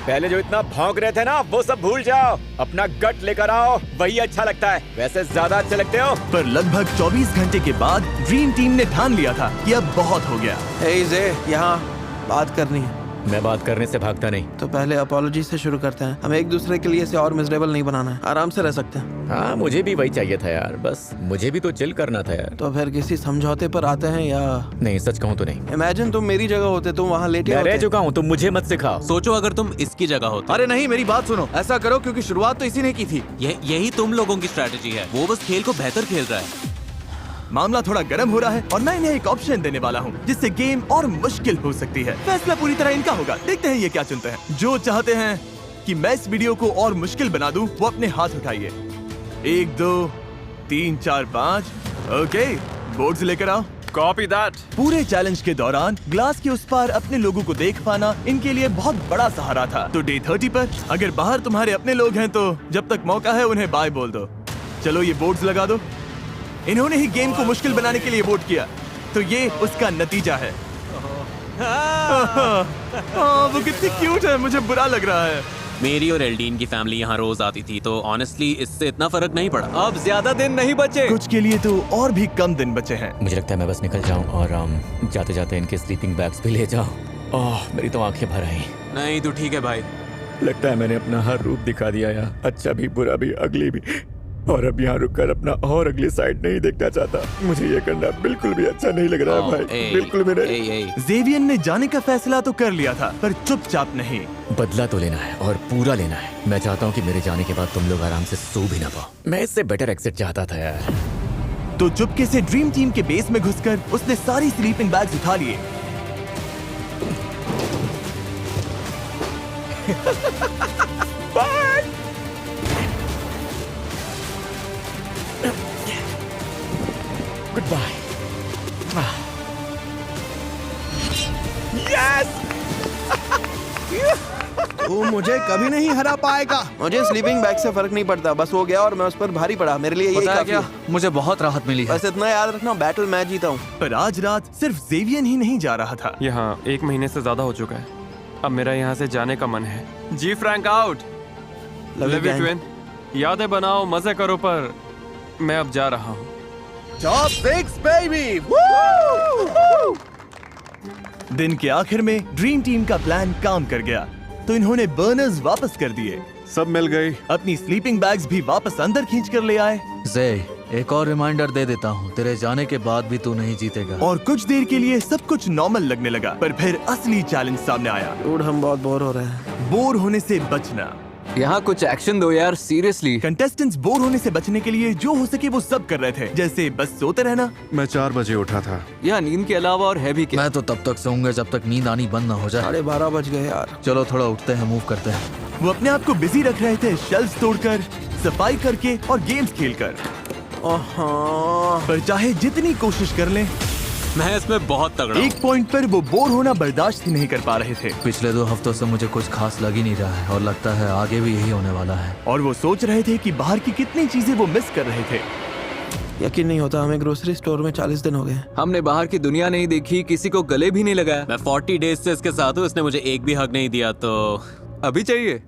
पहले जो इतना भौंक रहे थे ना, वो सब भूल जाओ। अपना गट लेकर आओ, वही अच्छा लगता है। वैसे ज्यादा अच्छे लगते हो। पर लगभग 24 घंटे के बाद ड्रीम टीम ने ठान लिया था कि अब बहुत हो गया। हे जे, यहाँ बात करनी है। मैं बात करने से भागता नहीं। तो पहले अपॉलॉजी से शुरू करते हैं। हमें एक दूसरे के लिए इसे और मिजरेबल नहीं बनाना है, आराम से रह सकते हैं। हाँ, मुझे भी वही चाहिए था यार, बस मुझे भी तो चिल करना था यार। तो फिर किसी समझौते पर आते हैं या नहीं? सच कहूँ तो नहीं। इमेजिन तुम मेरी जगह होते, तुम वहाँ लेटे मैं रह होते। चुका हूँ, तुम मुझे मत सिखाओ। सोचो अगर तुम इसकी जगह होते। अरे नहीं, मेरी बात सुनो, ऐसा करो क्योंकि शुरुआत तो इसी ने की थी। यही तुम लोगों की स्ट्रैटेजी है। वो बस खेल को बेहतर खेल रहा है। मामला थोड़ा गर्म हो रहा है, और मैं इन्हें एक ऑप्शन देने वाला हूँ जिससे गेम और मुश्किल हो सकती है। फैसला पूरी तरह इनका होगा। देखते हैं ये क्या चुनते हैं। जो चाहते हैं कि मैं इस वीडियो को और मुश्किल बना दूं, वो अपने हाथ उठाइए। 1 2 3 4 5। ओके, बोर्ड्स लेकर आओ। Copy that. पूरे चैलेंज के दौरान ग्लास के उस पार अपने लोगों को देख पाना इनके लिए बहुत बड़ा सहारा था। तो डे 30 पर अगर बाहर तुम्हारे अपने लोग हैं तो जब तक मौका है उन्हें बाय बोल दो। चलो ये बोर्ड्स लगा दो। इन्होंने ही गेम को मुश्किल बनाने के लिए वोट किया। तो ये उसका नतीजा है। वो कितनी क्यूट है, मुझे बुरा लग रहा है। मेरी और एल्डीन की फैमिली यहाँ रोज आती थी, तो ऑनेस्टली इससे इतना फर्क नहीं पड़ा। अब ज्यादा दिन नहीं बचे, कुछ के लिए तो और भी कम दिन बचे हैं। मुझे लगता है मैं बस निकल जाऊं और जाते जाते इनके स्लीपिंग बैग्स भी ले जाऊं। ओह, मेरी तो आंखें भर आई। नहीं तो ठीक है भाई। लगता है मैंने अपना हर रूप दिखा दिया यार, अच्छा भी, बुरा भी, अगली भी, और अब यहाँ रुककर अपना और अगली साइड नहीं देखना चाहता। मुझे ये करना बिल्कुल भी अच्छा नहीं लग रहा है भाई, बिल्कुल भी नहीं। ज़ेवियर ने जाने का फैसला तो कर लिया था, पर चुपचाप नहीं। बदला तो लेना है और पूरा लेना है। मैं चाहता हूँ कि मेरे जाने के बाद तुम लोग आराम से सो भी ना पाओ। मैं इससे बेटर एग्जिट चाहता था यार। तो चुपके से ड्रीम टीम के बेस में घुसकर उसने सारी स्लीपिंग बैग्स उठा लिए। Good bye. यस! तू मुझे कभी नहीं हरा पाएगा। मुझे स्लीपिंग बैग से फर्क नहीं पड़ता, बस हो गया और मैं उस पर भारी पड़ा। मेरे लिए यही काफी है। मुझे बहुत राहत मिली है। बस इतना याद रखना, बैटल मैं जीता हूँ। पर आज रात सिर्फ ज़ेवियर ही नहीं जा रहा था। यहाँ 1 महीने से ज्यादा हो चुका है। अब मेरा यहाँ से जाने का मन है। जी Frank out. Love you twin. यादें बनाओ, मजे करो, पर मैं अब जा रहा हूँ। Top 6 baby. दिन के आखिर में ड्रीम टीम का प्लान काम कर गया, तो इन्होंने बर्नर्स वापस कर दिए। सब मिल गई। अपनी स्लीपिंग बैग्स भी वापस अंदर खींच कर ले आए। जे, एक और रिमाइंडर दे देता हूँ, तेरे जाने के बाद भी तू नहीं जीतेगा। और कुछ देर के लिए सब कुछ नॉर्मल लगने लगा, पर फिर असली चैलेंज सामने आया। डूड, हम बहुत बोर हो रहे हैं। बोर होने से बचना। यहाँ कुछ एक्शन दो यार, सीरियसली। कंटेस्टेंट्स बोर होने से बचने के लिए जो हो सके वो सब कर रहे थे, जैसे बस सोते रहना। मैं 4 बजे उठा था। यहाँ नींद के अलावा और है भी क्या? मैं तो तब तक सोऊंगा जब तक नींद आनी बंद ना हो जाए। 12:30 बज गए यार। चलो थोड़ा उठते हैं, मूव करते हैं। वो अपने आप को बिजी रख रहे थे, शेल्फ्स तोड़कर, सफाई करके और गेम्स खेलकर। पर चाहे जितनी कोशिश कर लें, मैं इसमें बहुत तगड़ा हूँ। एक पॉइंट पर वो बोर होना बर्दाश्त ही नहीं कर पा रहे थे। पिछले 2 हफ्तों से मुझे कुछ खास लग ही नहीं रहा है और लगता है आगे भी यही होने वाला है। और वो सोच रहे थे कि बाहर की कितनी चीजें वो मिस कर रहे थे। यकीन नहीं होता, हमें ग्रोसरी स्टोर में 40 दिन हो गए। हमने बाहर की दुनिया नहीं देखी, किसी को गले भी नहीं लगाया। मैं 40 डेज से इसके साथ हूँ, इसने मुझे एक भी हक नहीं दिया, तो अभी चाहिए?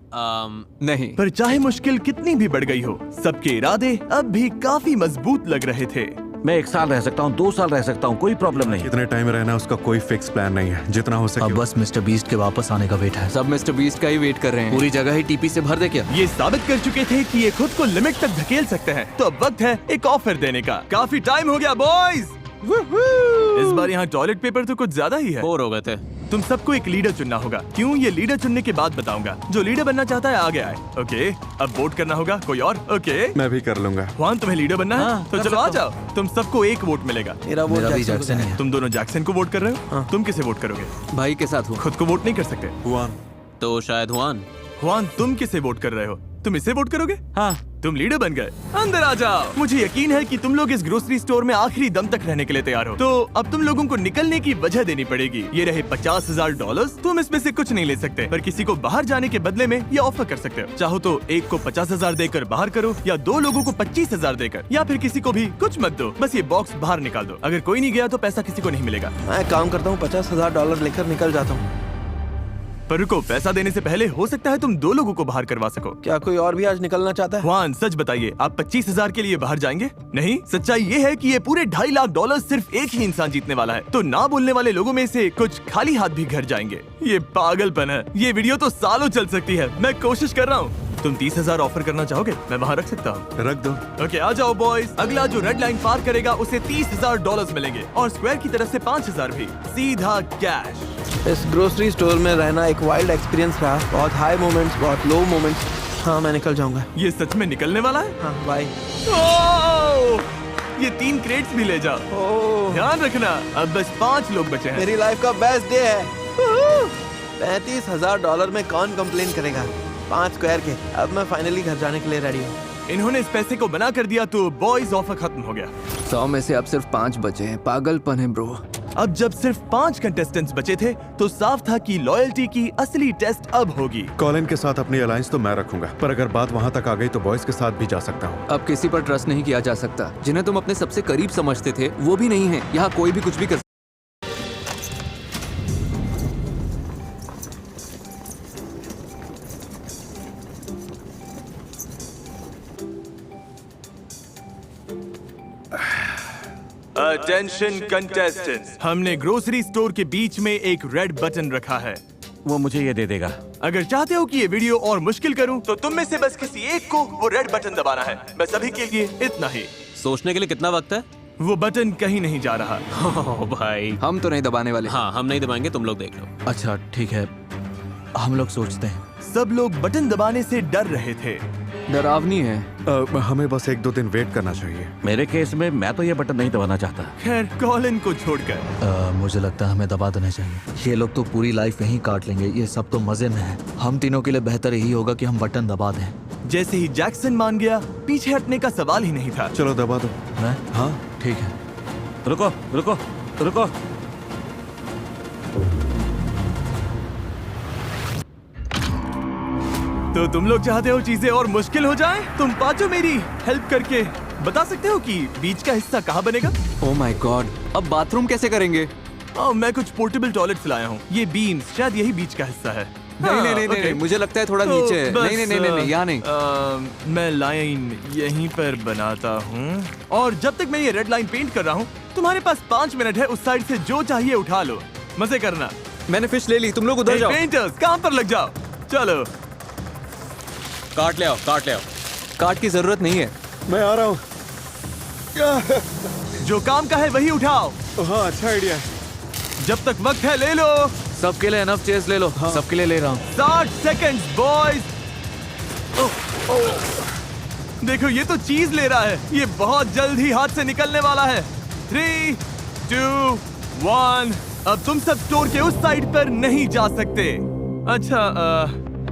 नहीं। पर चाहे मुश्किल कितनी भी बढ़ गई हो, सबके इरादे अब भी काफी मजबूत लग रहे थे। मैं 1 साल रह सकता हूँ, 2 साल रह सकता हूँ, कोई प्रॉब्लम नहीं। कितने टाइम रहना उसका कोई फिक्स प्लान नहीं है, जितना हो सके। अब बस मिस्टर बीस्ट के वापस आने का वेट है। सब मिस्टर बीस्ट का ही वेट कर रहे हैं। पूरी जगह ही टीपी से भर दे क्या? ये साबित कर चुके थे कि ये खुद को लिमिट तक धकेल सकते हैं, तो अब वक्त है एक ऑफर देने का। काफी टाइम हो गया बॉयज। इस बार यहाँ टॉयलेट पेपर तो कुछ ज्यादा ही है। बोर हो गए थे। तुम सबको एक लीडर चुनना होगा। क्यों, ये लीडर चुनने के बाद बताऊंगा। जो लीडर बनना चाहता है आगे आए। ओके, अब वोट करना होगा। कोई और? ओके, मैं भी कर लूंगा। जुआन, तुम्हें लीडर बनना है? तो चलो आ जाओ। तुम सबको एक वोट मिलेगा। मेरा वोट भी जैक्सन है। तुम दोनों जैक्सन को वोट कर रहे हो। तुम किसे वोट करोगे? भाई के साथ हूँ। खुद को वोट नहीं कर सकते। हुआन। तो शायद हुआन। जुआन, तुम किसे वोट कर रहे हो? तुम इसे वोट करोगे? हाँ। तुम लीडर बन गए। अंदर आ जाओ। मुझे यकीन है कि तुम लोग इस ग्रोसरी स्टोर में आखिरी दम तक रहने के लिए तैयार हो। तो अब तुम लोगों को निकलने की वजह देनी पड़ेगी। ये रहे $50,000। तुम इसमें से कुछ नहीं ले सकते, पर किसी को बाहर जाने के बदले में ये ऑफर कर सकते हो। चाहो तो एक को 50,000 देकर बाहर करो, या 2 लोगों को 25,000 देकर, या फिर किसी को भी कुछ मत दो, बस ये बॉक्स बाहर निकाल दो। अगर कोई नहीं गया तो पैसा किसी को नहीं मिलेगा। मैं काम करता हूँ, $50,000 लेकर निकल जाता हूँ। पर रुको, पैसा देने से पहले हो सकता है तुम 2 लोगों को बाहर करवा सको। क्या कोई और भी आज निकलना चाहता है? जुआन, सच बताइए, आप 25,000 के लिए बाहर जाएंगे? नहीं, सच्चाई ये है कि ये पूरे $2.5 लाख सिर्फ एक ही इंसान जीतने वाला है। तो ना बोलने वाले लोगों में से कुछ खाली हाथ भी घर जाएंगे। ये पागलपन है। ये वीडियो तो सालों चल सकती है। मैं कोशिश कर रहा हूँ। तुम 30,000 ऑफर करना चाहोगे? मैं वहाँ रख सकता हूँ। रख दो। ओके, आ जाओ बॉयज। अगला जो रेड लाइन पार करेगा उसे $30,000 मिलेंगे, और स्क्वायर की तरफ से 5,000 भी, सीधा कैश। इस ग्रोसरी स्टोर में रहना एक वाइल्ड एक्सपीरियंस रहा। बहुत हाई मोमेंट्स, बहुत लो मोमेंट्स। हाँ, मैं निकल जाऊंगा। ये सच में निकलने वाला है? हाँ, बाय। ये 3 क्रेट्स भी ले जाओ। ध्यान रखना, अब बस 5 लोग बचे हैं। मेरी लाइफ का बेस्ट डे है। $35,000 में कौन कंप्लेन करेगा? 5 स्क्वायर के। अब मैं फाइनली घर जाने के लिए रेडी हूँ। इन्होंने इस पैसे को बना कर दिया तो बॉयज ऑफर खत्म हो गया। 100 में से अब सिर्फ 5 बचे हैं। पागलपन है ब्रो। अब जब सिर्फ 5 कंटेस्टेंट्स बचे थे तो साफ था कि लॉयल्टी की असली टेस्ट अब होगी। कॉलिन के साथ अपनी अलायंस तो मैं रखूंगा, पर अगर बात वहाँ तक आ गई तो बॉयज के साथ भी जा सकता हूँ। अब किसी पर ट्रस्ट नहीं किया जा सकता। जिन्हें तुम अपने सबसे करीब समझते थे वो भी नहीं है। यहाँ कोई भी कुछ भी कर अटेंशन कंटेस्टेंट्स, हमने ग्रोसरी स्टोर के बीच में एक रेड बटन रखा है। वो मुझे ये दे देगा। अगर चाहते हो कि ये वीडियो और मुश्किल करूं तो तुम में से बस किसी एक को वो रेड बटन दबाना है। बस अभी के लिए इतना ही। सोचने के लिए कितना वक्त है? वो बटन कहीं नहीं जा रहा। ओ भाई, हम तो नहीं दबाने वाले। हाँ, हम नहीं दबाएंगे, तुम लोग देख लो। अच्छा ठीक है, हम लोग सोचते हैं। सब लोग बटन दबाने से डर रहे थे। डरावनी है। हमें बस 1-2 दिन वेट करना चाहिए। मेरे केस में मैं तो ये बटन नहीं दबाना चाहता। खैर, कॉलिन को छोड़कर मुझे लगता है हमें दबा देना चाहिए। ये लोग तो पूरी लाइफ यहीं काट लेंगे। ये सब तो मजे में है। हम तीनों के लिए बेहतर यही होगा कि हम बटन दबा दें। जैसे ही जैक्सन मान गया, पीछे हटने का सवाल ही नहीं था। चलो दबा दो। मैं? हाँ ठीक है। रुको रुको रुको। तो तुम लोग चाहते हो चीजें और मुश्किल हो जाएं? तुम पांचों मेरी हेल्प करके बता सकते हो कि बीच का हिस्सा कहाँ बनेगा? ओह माय गॉड, अब बाथरूम कैसे करेंगे? मैं कुछ पोर्टेबल टॉयलेट्स लाया हूँ। ये बीम्स शायद यही बीच का हिस्सा है। नहीं, मुझे लगता है थोड़ा नीचे है। नहीं, यहाँ नहीं। मैं लाइन यहीं पर बनाता हूँ और जब तक मैं ये रेड लाइन पेंट कर रहा हूँ तुम्हारे पास 5 मिनट है। उस साइड से जो चाहिए उठा लो, मजे करना। मैंने फिश ले ली, तुम लोग उधर जाओ। पेंटर्स काम पर लग जाओ। चलो काट ले आओ, काट ले आओ। काट की जरूरत नहीं है, मैं आ रहा हूँ। जो काम का है वही उठाओ। हाँ, अच्छा आइडिया है। जब तक वक्त है ले लो। सबके लिए एनफ चेयर्स ले लो। हाँ। सबके लिए ले रहा हूँ। 60 सेकंड्स बॉयज। देखो ये तो चीज ले रहा है। ये बहुत जल्द ही हाथ से निकलने वाला है। 3, 2, 1। अब तुम सब स्टोर के उस साइड पर नहीं जा सकते। अच्छा,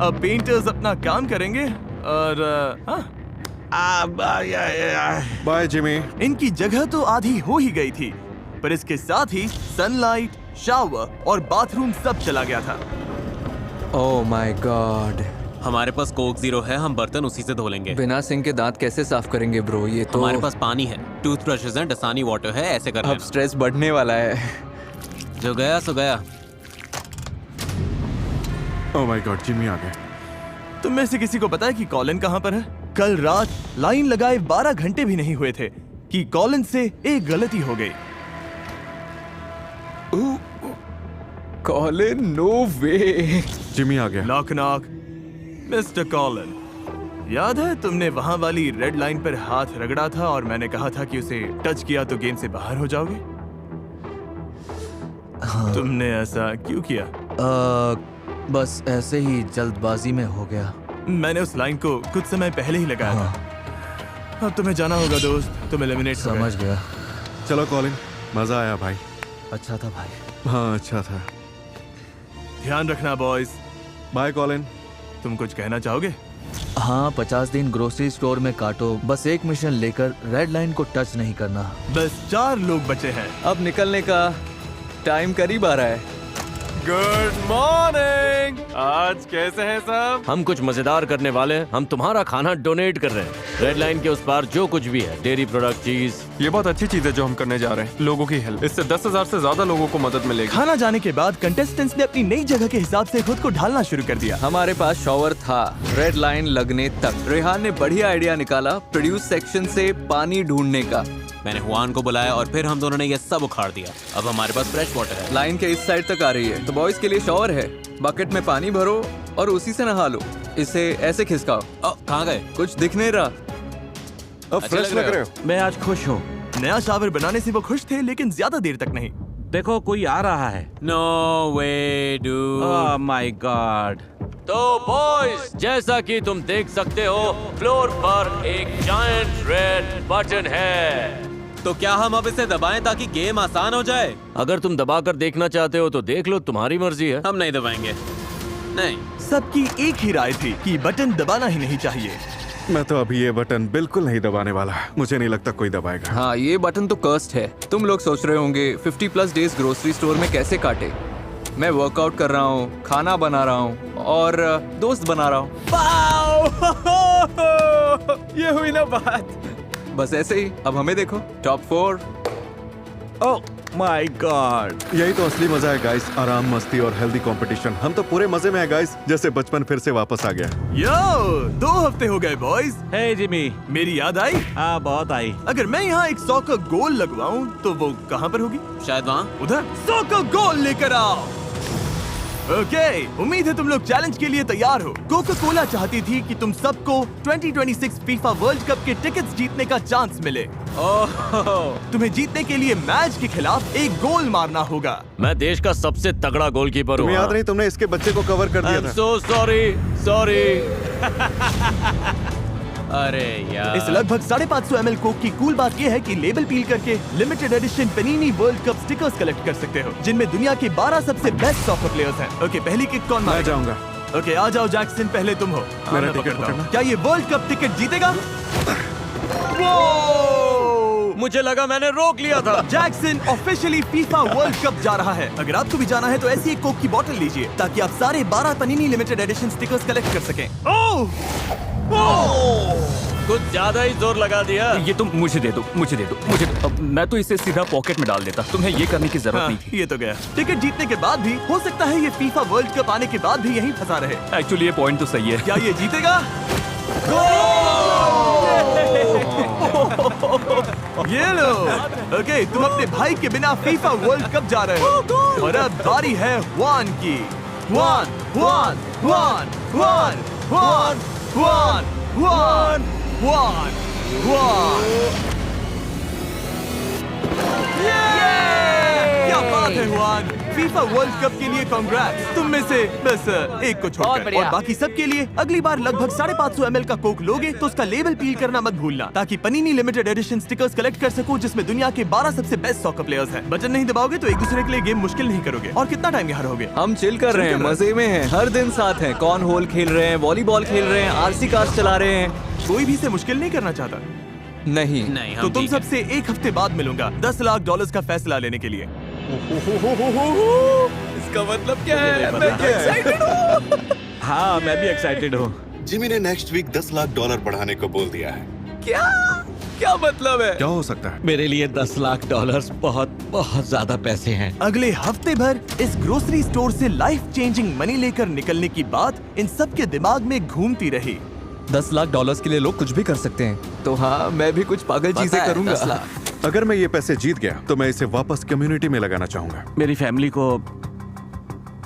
अब पेंटर्स अपना काम करेंगे और बाय जिमी। इनकी जगह तो आधी हो ही गई थी, पर इसके साथ ही सनलाइट, शावर और बाथरूम सब चला गया था। ओह माय गॉड। हमारे पास कोक ज़ीरो है, हम बर्तन उसी से धो लेंगे। बिना सिंक के दांत कैसे साफ करेंगे ब्रो? ये तो हमारे पास पानी है, टूथब्रशेस हैं, डसानी वाटर है, ऐसे कर अब स्ट्रेस बढ़ने वाला है। जो गया सो गया। ओह माय गॉड, जिमी आ गए। तुम में से किसी को पता है कि कॉलिन कहाँ पर है? कल रात लाइन लगाए 12 घंटे भी नहीं हुए थे कि कॉलिन से एक गलती हो गई। कॉलिन, नो वे। जिमी आ गया। Knock knock. मिस्टर कॉलिन, याद है तुमने वहां वाली रेड लाइन पर हाथ रगड़ा था और मैंने कहा था कि उसे टच किया तो गेम से बाहर हो जाओगे? हाँ। तुमने ऐसा क्यों किया? बस ऐसे ही जल्दबाजी में हो गया। मैंने उस लाइन को कुछ समय पहले ही लगाया था। अब तुम्हें जाना होगा दोस्त, तुम एलिमिनेट समझ गया। चलो कॉलिन, मजा आया भाई। अच्छा था भाई। हाँ, अच्छा था। ध्यान रखना बॉयज। Bye Colin. तुम कुछ कहना चाहोगे? हाँ, 50 दिन ग्रोसरी स्टोर में काटो। बस एक मिशन लेकर रेड लाइन को टच नहीं करना। बस 4 लोग बचे हैं। अब निकलने का टाइम करीब आ रहा है। Good morning. आज कैसे हैं सब? हम कुछ मजेदार करने वाले हैं। हम तुम्हारा खाना डोनेट कर रहे हैं। रेड लाइन के उस पार जो कुछ भी है, डेयरी प्रोडक्ट, चीज। ये बहुत अच्छी चीज है जो हम करने जा रहे हैं, लोगों की हेल्प। इससे 10,000 से ज्यादा लोगों को मदद मिलेगी। खाना जाने के बाद कंटेस्टेंट्स ने अपनी नई जगह के हिसाब से खुद को ढालना शुरू कर दिया। हमारे पास शॉवर था रेड लाइन लगने तक। रेहान ने बढ़िया आइडिया निकाला, प्रोड्यूस सेक्शन से पानी ढूंढने का। मैंने हुआन को बुलाया और फिर हम दोनों ने ये सब उखाड़ दिया। अब हमारे पास फ्रेश वाटर है। लाइन के इस साइड तक आ रही है, तो बॉयज के लिए शॉवर है। बकेट में पानी भरो और उसी से नहा लो। इसे ऐसे खिसकाओ। कहाँ गए? कुछ दिख नहीं रहा। अब फ्रेश लग रहे हो। मैं आज खुश हूँ। नया शावर बनाने से वो खुश थे, लेकिन ज्यादा देर तक नहीं। देखो कोई आ रहा है। No way dude. Oh my God. तो बॉयज, जैसा कि तुम देख सकते हो, फ्लोर पर एक जायंट रेड बटन है। तो क्या हम अब इसे दबाएं ताकि गेम आसान हो जाए? अगर तुम दबाकर देखना चाहते हो तो देख लो, तुम्हारी मर्जी है। हम नहीं दबाएंगे। नहीं। सबकी एक ही राय थी कि बटन दबाना ही नहीं चाहिए। मैं तो अभी ये बटन बिल्कुल नहीं दबाने वाला। मुझे नहीं लगता कोई दबाएगा। हाँ, ये बटन तो कर्स्ड है। तुम लोग सोच रहे होंगे 50+ डेज ग्रोसरी स्टोर में कैसे काटे। मैं वर्कआउट कर रहा हूँ, खाना बना रहा हूँ और दोस्त बना रहा हूँ। ये हुई ना बात। बस ऐसे ही। अब हमें देखो, टॉप 4। ओह माय गॉड, यही तो असली मजा है गाइस। आराम, मस्ती और हेल्दी कंपटीशन। हम तो पूरे मजे में है गाइस, जैसे बचपन फिर से वापस आ गया। यो 2 हफ्ते हो गए बॉयज। हे जिमी, मेरी याद आई? हाँ बहुत आई। अगर मैं यहाँ एक 100 का गोल लगवाऊं तो वो कहाँ पर होगी? शायद वहाँ। उधर 100 का गोल लेकर आओ। ओके, उम्मीद है तुम लोग चैलेंज के लिए तैयार हो। कोका कोला चाहती थी कि तुम सबको 2026 फीफा वर्ल्ड कप के टिकट्स जीतने का चांस मिले। तुम्हें जीतने के लिए मैच के खिलाफ एक गोल मारना होगा। मैं देश का सबसे तगड़ा गोलकीपर हूँ। तुम्हें याद नहीं, तुमने इसके बच्चे को कवर कर दिया था। So sorry. अरे यार, इस लगभग 550 ml कोक की कूल बात यह है कि लेबल पील करके limited edition Panini world cup stickers collect कर सकते हो, जिनमें दुनिया के 12 सबसे बेस्ट सॉकर प्लेयर्स हैं। ओके, पहली किक कौन मारेगा? मैं जाऊंगा। ओके, आ जाओ जैक्सन, पहले तुम हो। मेरा मैं टिकट पकड़ता हूं। पकड़ना। क्या ये वर्ल्ड कप टिकट जीतेगा? मुझे लगा मैंने रोक लिया था। Jackson officially FIFA world cup जा रहा है। अगर आपको भी जाना है तो ऐसी एक कोक की बोतल लीजिए ताकि आप सारे 12 पनीनी लिमिटेड एडिशन स्टिकर्स कलेक्ट कर सकें। कुछ ज्यादा ही जोर लगा दिया। ये तुम मुझे दे दो। अब मैं तो इसे सीधा पॉकेट में डाल देता। तुम्हें ये करने की जरूरत नहीं। ये तो गया। टिकट जीतने के बाद भी हो सकता है ये फीफा वर्ल्ड कप आने के बाद भी यहीं फंसा रहे। एक्चुअली ये पॉइंट तो सही है। क्या ये जीतेगा? ये लो। ओके, तुम अपने भाई के बिना फीफा वर्ल्ड कप जा रहे हो और अब बारी है वन की। क्या बात है हुआन, फीफा वर्ल्ड कप के लिए कांग्रेट्स। तुम में से बस एक को छोड़कर और बाकी सब के लिए अगली बार लगभग 550 ml का कोक लोगे तो उसका लेबल पील करना मत भूलना, ताकि पनीनी लिमिटेड एडिशन स्टिकर्स कलेक्ट कर सको जिसमें दुनिया के 12 सबसे बेस्ट सॉकर प्लेयर्स हैं। बटन नहीं दबाओगे तो एक दूसरे के लिए गेम मुश्किल नहीं करोगे। और कितना टाइम यहाँ रहोगे? हम चिल कर रहे हैं, मजे में हैं, हर दिन साथ हैं। कॉर्न होल खेल रहे हैं, वॉलीबॉल खेल रहे हैं, आरसी कार्स चला रहे हैं। कोई भी इसे मुश्किल नहीं करना चाहता। नहीं, तो तुम सबसे एक हफ्ते बाद मिलूंगा $10 लाख का फैसला लेने के लिए। इसका मतलब क्या है? मैं एक्साइटेड हूँ। हाँ, मैं भी एक्साइटेड हूँ। जिमी ने नेक्स्ट वीक $10 लाख बढ़ाने को बोल दिया है। क्या मतलब है? क्या हो सकता है? मेरे लिए $10 लाख बहुत ज्यादा पैसे हैं। अगले हफ्ते भर इस ग्रोसरी स्टोर से लाइफ चेंजिंग मनी लेकर निकलने की बात इन सब के दिमाग में घूमती रही। $10 लाख के लिए लोग कुछ भी कर सकते हैं, तो हाँ, मैं भी कुछ पागल चीजें करूंगा। अगर मैं ये पैसे जीत गया तो मैं इसे वापस कम्युनिटी में लगाना चाहूंगा। मेरी फैमिली को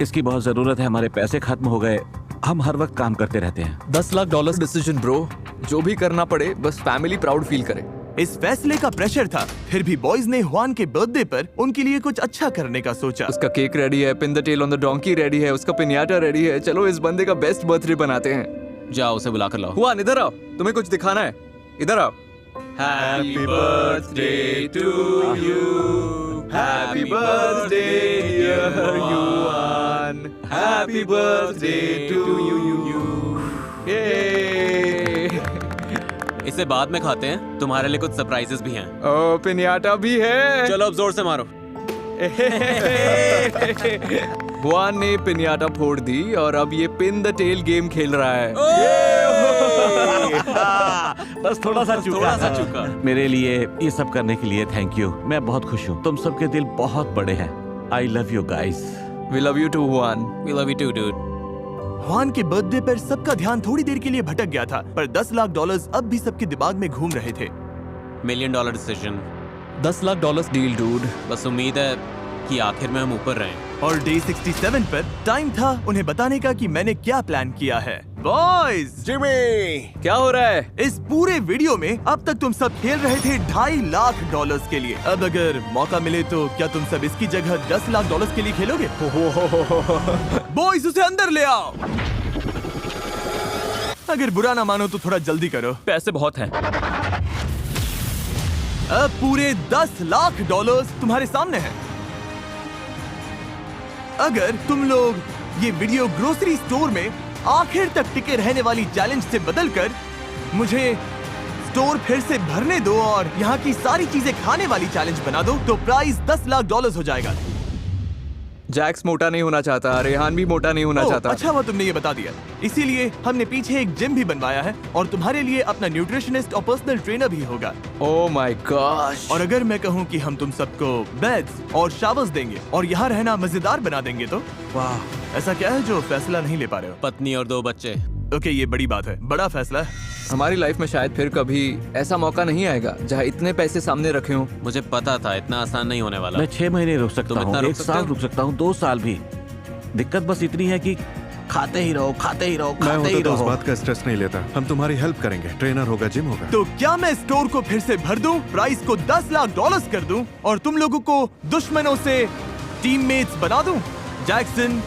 इसकी बहुत जरूरत है। हमारे पैसे खत्म हो गए, हम हर वक्त काम करते रहते हैं। $10 लाख डिसीजन ब्रो, जो भी करना पड़े बस फैमिली प्राउड फील करे। इस फैसले का प्रेशर था, फिर भी बॉयज ने हुआन के बर्थडे पर उनके लिए कुछ अच्छा करने का सोचा। उसका केक रेडी है, pin the tail on the donkey ready है, उसका पिन्याटा रेडी है। चलो इस बंदे का बेस्ट बर्थडे बनाते हैं। जाओ उसे बुला कर लाओ। हुआन इधर आओ, तुम्हें कुछ दिखाना है, इधर आओ। Happy birthday to you. Happy birthday dear Huan. Happy birthday to you. इसे बाद में खाते हैं, तुम्हारे लिए कुछ सरप्राइजेस भी हैं। ओ, पिन्याटा भी है। चलो अब जोर से मारो। हुआन ने पिन्याटा फोड़ दी और अब ये पिन द टेल गेम खेल रहा है। बस थोड़ा सा चूका। मेरे लिए ये सब करने के लिए थैंक यू। मैं बहुत खुश हूँ। तुम सबके दिल बहुत बड़े हैं। I love you guys. We love you too, Juan. We love you too, dude. Hwan के बर्थडे पर सबका ध्यान थोड़ी देर के लिए भटक गया था, पर $10 लाख अब भी सबके दिमाग में घूम रहे थे। $1 million decision. $10 lakh deal dude. बस उम्मीद है कि आखिर में हम ऊपर रहें। और डे 67 पर टाइम था उन्हें बताने का कि मैंने क्या प्लान किया है। बॉयज, जिमी, क्या हो रहा है? इस पूरे वीडियो में अब तक तुम सब खेल रहे थे $2.5 लाख के लिए। अब अगर मौका मिले तो क्या तुम सब इसकी जगह $10 लाख के लिए खेलोगे? बॉयज, उसे अंदर ले आओ। अगर बुरा ना मानो तो थोड़ा जल्दी करो, पैसे बहुत हैं। अब पूरे $10 लाख तुम्हारे सामने हैं। अगर तुम लोग ये वीडियो ग्रोसरी स्टोर में आखिर तक टिके रहने वाली चैलेंज से बदलकर मुझे स्टोर फिर से भरने दो और यहाँ की सारी चीजें खाने वाली चैलेंज बना दो तो प्राइस $10 लाख हो जाएगा। जैक्स मोटा नहीं होना चाहता, रेहान भी मोटा नहीं होना चाहता। अच्छा हुआ तुमने ये बता दिया। इसीलिए हमने पीछे एक जिम भी बनवाया है और तुम्हारे लिए अपना न्यूट्रिशनिस्ट और पर्सनल ट्रेनर भी होगा। Oh my gosh. और अगर मैं कहूँ कि हम तुम सबको बेड्स और शावर्स देंगे और यहाँ रहना मजेदार बना देंगे तो वाह, ऐसा क्या है जो फैसला नहीं ले पा रहे हो? पत्नी और 2 बच्चे। ओके, ये बड़ी बात है, बड़ा फैसला है। हमारी लाइफ में शायद फिर कभी ऐसा मौका नहीं आएगा जहाँ इतने पैसे सामने रखे हों। मुझे पता था इतना आसान नहीं होने वाला। मैं 6 महीने रुक सकता तुम इतना हूँ, रुक 1 सकते साल हो? रुक सकता हूँ, 2 साल भी। दिक्कत बस इतनी है कि खाते ही रहो, खाते ही रहो, मैं खाते ही होता तो उस रहो। बात का स्ट्रेस नहीं लेता। हम तुम्हारी हेल्प करेंगे, ट्रेनर होगा, जिम होगा। तो क्या मैं स्टोर को फिर से भर दूं, प्राइस को $10 लाख कर दूं और तुम लोगों को दुश्मनों से टीममेट्स बना दूं? जैक्सन,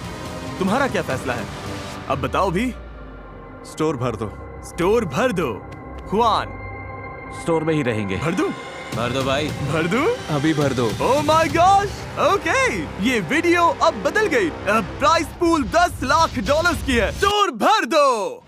तुम्हारा क्या फैसला है? अब बताओ भी। स्टोर भर दो। स्टोर भर दो। हुआन, स्टोर में ही रहेंगे। भर दूं? भर दो भाई। भर दूं? अभी भर दो। ओह माय गॉश, ओके, ये वीडियो अब बदल गई। अब प्राइस पूल $10 लाख की है। स्टोर भर दो।